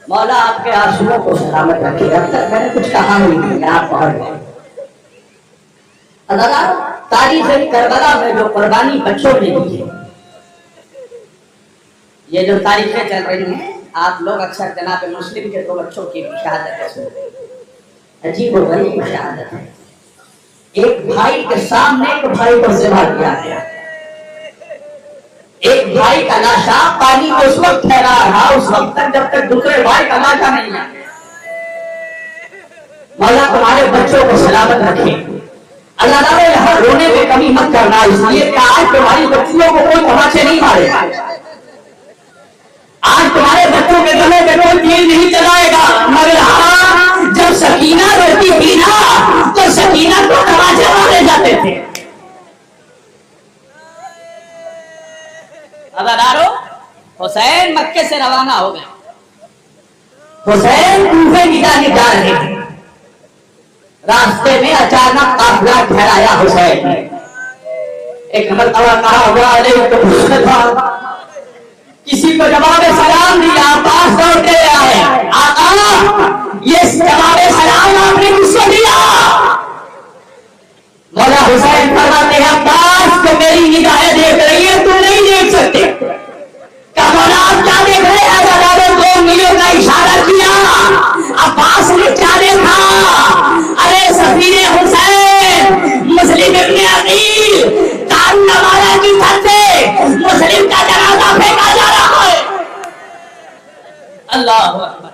मौला आपके आंसुओं को सलामत रखे। अब तक मैंने कुछ कहा नहीं, आप पढ़ गए। अल्लाह तारीख करबला में जो कुर्बानी बच्चों ने दी है, ये जो तारीखें चल रही हैं, आप लोग अक्सर जनाब मुस्लिम के 2 बच्चों की शहादत सुनते हैं। अजीब और गरीब शहादत है। एक भाई के सामने एक भाई को ज़िबा किया गया। एक भाई का लाशा पानी में उस वक्त ठहरा रहा, उस वक्त तक जब तक दूसरे भाई का लाशा नहीं आया। मौला तुम्हारे बच्चों को सलामत रखे। अल्लाह ताला यहाँ रोने में कमी मत करना, इसलिए कि आज तुम्हारी बच्चियों को कोई तमाचे नहीं मारेगा, आज तुम्हारे बच्चों के गले में कोई तीर नहीं चलाएगा। मगर हाँ, जब सकीना रोती थी ना, तो सकीना को तमाचे मारे जाते थे। अदादारो, हुसैन मक्के से रवाना हो गए, हुसैन कूफे की जानिब जा रहे थे। रास्ते में अचानक काफिला ठहराया हुसैन ने। एक मरतबा कहा हुआ किसी को जवाब सलाम दिया, पास दौड़ते आए, आका ये जवाब सलाम आपने किसको दिया। मौला हुसैन फरमाते हैं, अब्बास को मेरी निगाहें देख रही है, तुम नहीं देख सकते। क्या मौला आप क्या देख रहे हैं। 2 उंगलियों का इशारा किया। अब्बास ने क्या देखा। अरे सफीरे हुसैन मुस्लिम इब्ने अकील اللہ اکبر.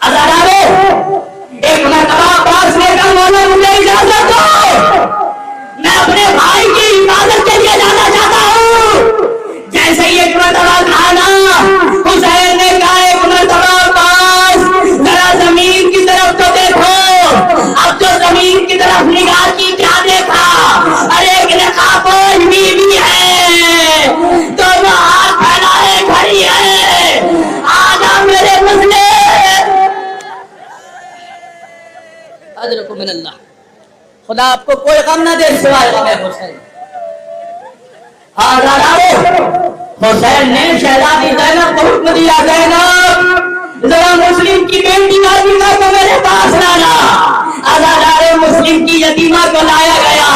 عزادارو ایک مرتبہ پاس میں کہا مولا مجھے اجازت دو میں اپنے بھائی کی حفاظت کے لیے جانا چاہتا ہوں. جیسے ہی ایک مرتبہ کھانا حسین نے کہا ایک مرتبہ پاس ذرا زمین کی طرف تو دیکھو. اب جو زمین کی طرف نگاہ کی کیا دیکھا ارے ایک نقابوش بیوی ہے دونوں ہاتھ پھیلائے کھڑی ہے. آجا میرے مسئلے اجرکم من اللہ. خدا آپ کو کوئی غم نہ دے سوائے غم حسین. حسین نے شہزادی زینب کو حکم دیا زینب ذرا مسلم کی بیٹی فاطمہ کو میرے پاس لانا. عزادار مسلم کی یتیمہ کو لایا گیا.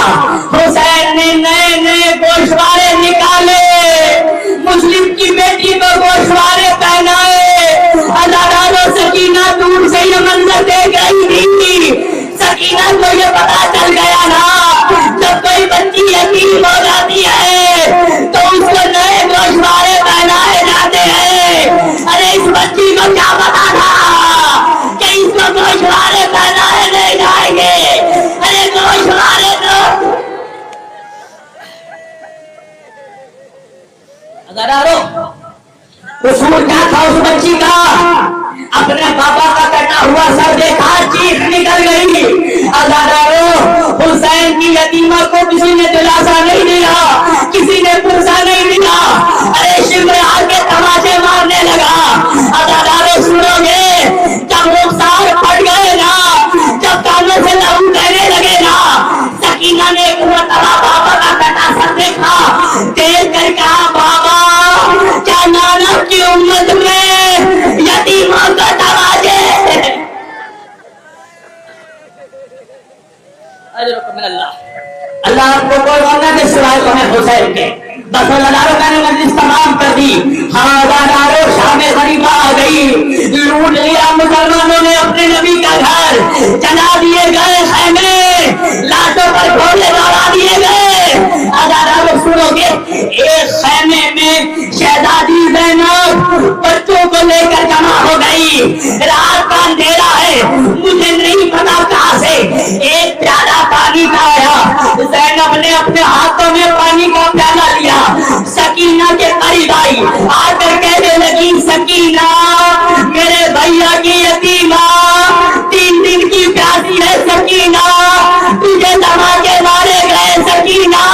حسین نے نئے نئے گوشوارے نکالے مسلم کی بیٹی کو گوشوارے پہنائے. عزاداروں سکینہ دور سے یہ منظر دیکھ رہی تھی. سکینہ کو یہ پتا چل گیا نا جب کوئی بچی یتیم ہو جاتی ہے تو اس کو نئے گوشوارے پہنائے جاتے ہیں. ارے اس بچی کو کیا پتا تھا کہ اس کو گوشوارے پہنائے نہیں جائیں گے. ارے گوشوارے تو قصور کیا تھا اس بچی کا. اپنے بابا کا کٹا ہوا سر دیکھا چیخ نکل گئی. عزادارو حسین کی یتیمہ کو کسی نے دلاسا نہیں دیا کسی نے پرسا نہیں دیا. ارے شمر آ کے تماشے مارنے لگا. عزادارو سنو گے جب رخسار پھٹ گئے نا جب کانوں سے لہو بہنے لگے نا سکینہ نے ایک مرتبہ بابا کا کٹا سر دیکھا دیکھ کر کہا بابا کیا نانک کی امت میں یتیموں کا تواجے. اللہ آپ کو کوئی غم نہ دے سوائے غم حسین کے. بس عزاداروں میں نے مجلس تمام کر دی. ہاں عزاداروں شام غریبہ آ گئی. لوٹ لیا مسلمانوں نے اپنے نبی کا گھر. جلا دیے گئے خیمے لاشوں پر گھوڑے دوڑا دیے گئے. عزاداروں سنو گے ایک خیمے میں شہزادی زینب بچوں کو لے کر جمع ہو گئی. رات کا اندھیرا ہے مجھے نہیں پتا کہاں سے ایک پیالہ پانی کا آیا. زینب نے اپنے ہاتھوں میں پانی کا پیالہ لیا. سکینہ کے قریب آئی آ کر کہنے لگی سکینہ میرے بھیا کی یتیمہ 3 دن کی پیاسی ہے. سکینہ تجھے دما کے مارے گئے. سکینہ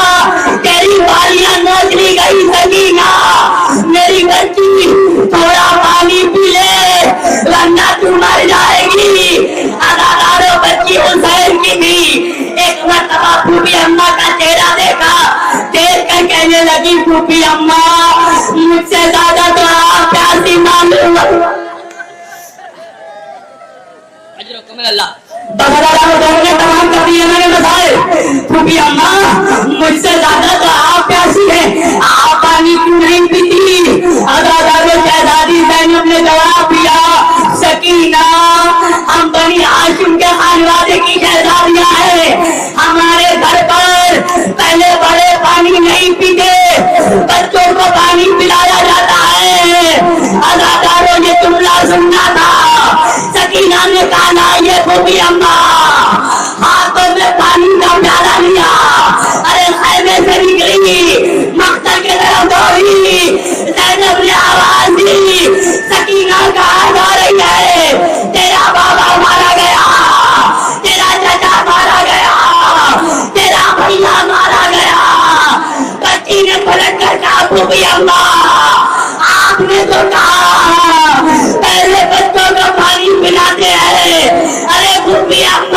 تیری بالیاں نوچ لی گئی. سکینہ میری بچی تھوڑا پانی پی لے ورنہ تو مر جائے گی. عزاداروں بچی حسین کی بھی. ایک مرتبہ پھوپھی اماں کا چہرہ دیکھا دیکھ کر کہنے لگی پھوپھی اماں مجھ سے زیادہ تو آپ پیاسی معلوم. تمام کر دیے میں نے مسائل. پھوپھی اماں مجھ سے زیادہ تو آپ پیاسی ہیں آپ پانی کیوں نہیں پیتی. عزاداروں شہزادی زینب نے جواب دیا سکینہ ہم بنی ہاشم کے خانوادے کی شہزادیاں ہیں. ہمارے گھر پر پہلے بڑے پانی نہیں پیتے بچوں کو پانی پلایا جاتا ہے. عزاداروں یہ جملہ سننا تھا. سکینہ نے کہا نا یہ پھوپھی اماں ہاتھوں میں پانی کا پیالہ لیا. ارے خیمے سے نکلی مقتل کے طرف دوڑی. زینب نے آواز دی سکینہ کہاں جا رہی ہے. تیرا بابا مارا گیا تیرا چچا مارا گیا تیرا بھیا مارا گیا. بچی نے پلٹ کر کہا پھوپھی اماں آپ نے تو کہا پہلے بچوں کو پانی پلاتے ہیں. ارے پھوپھی اماں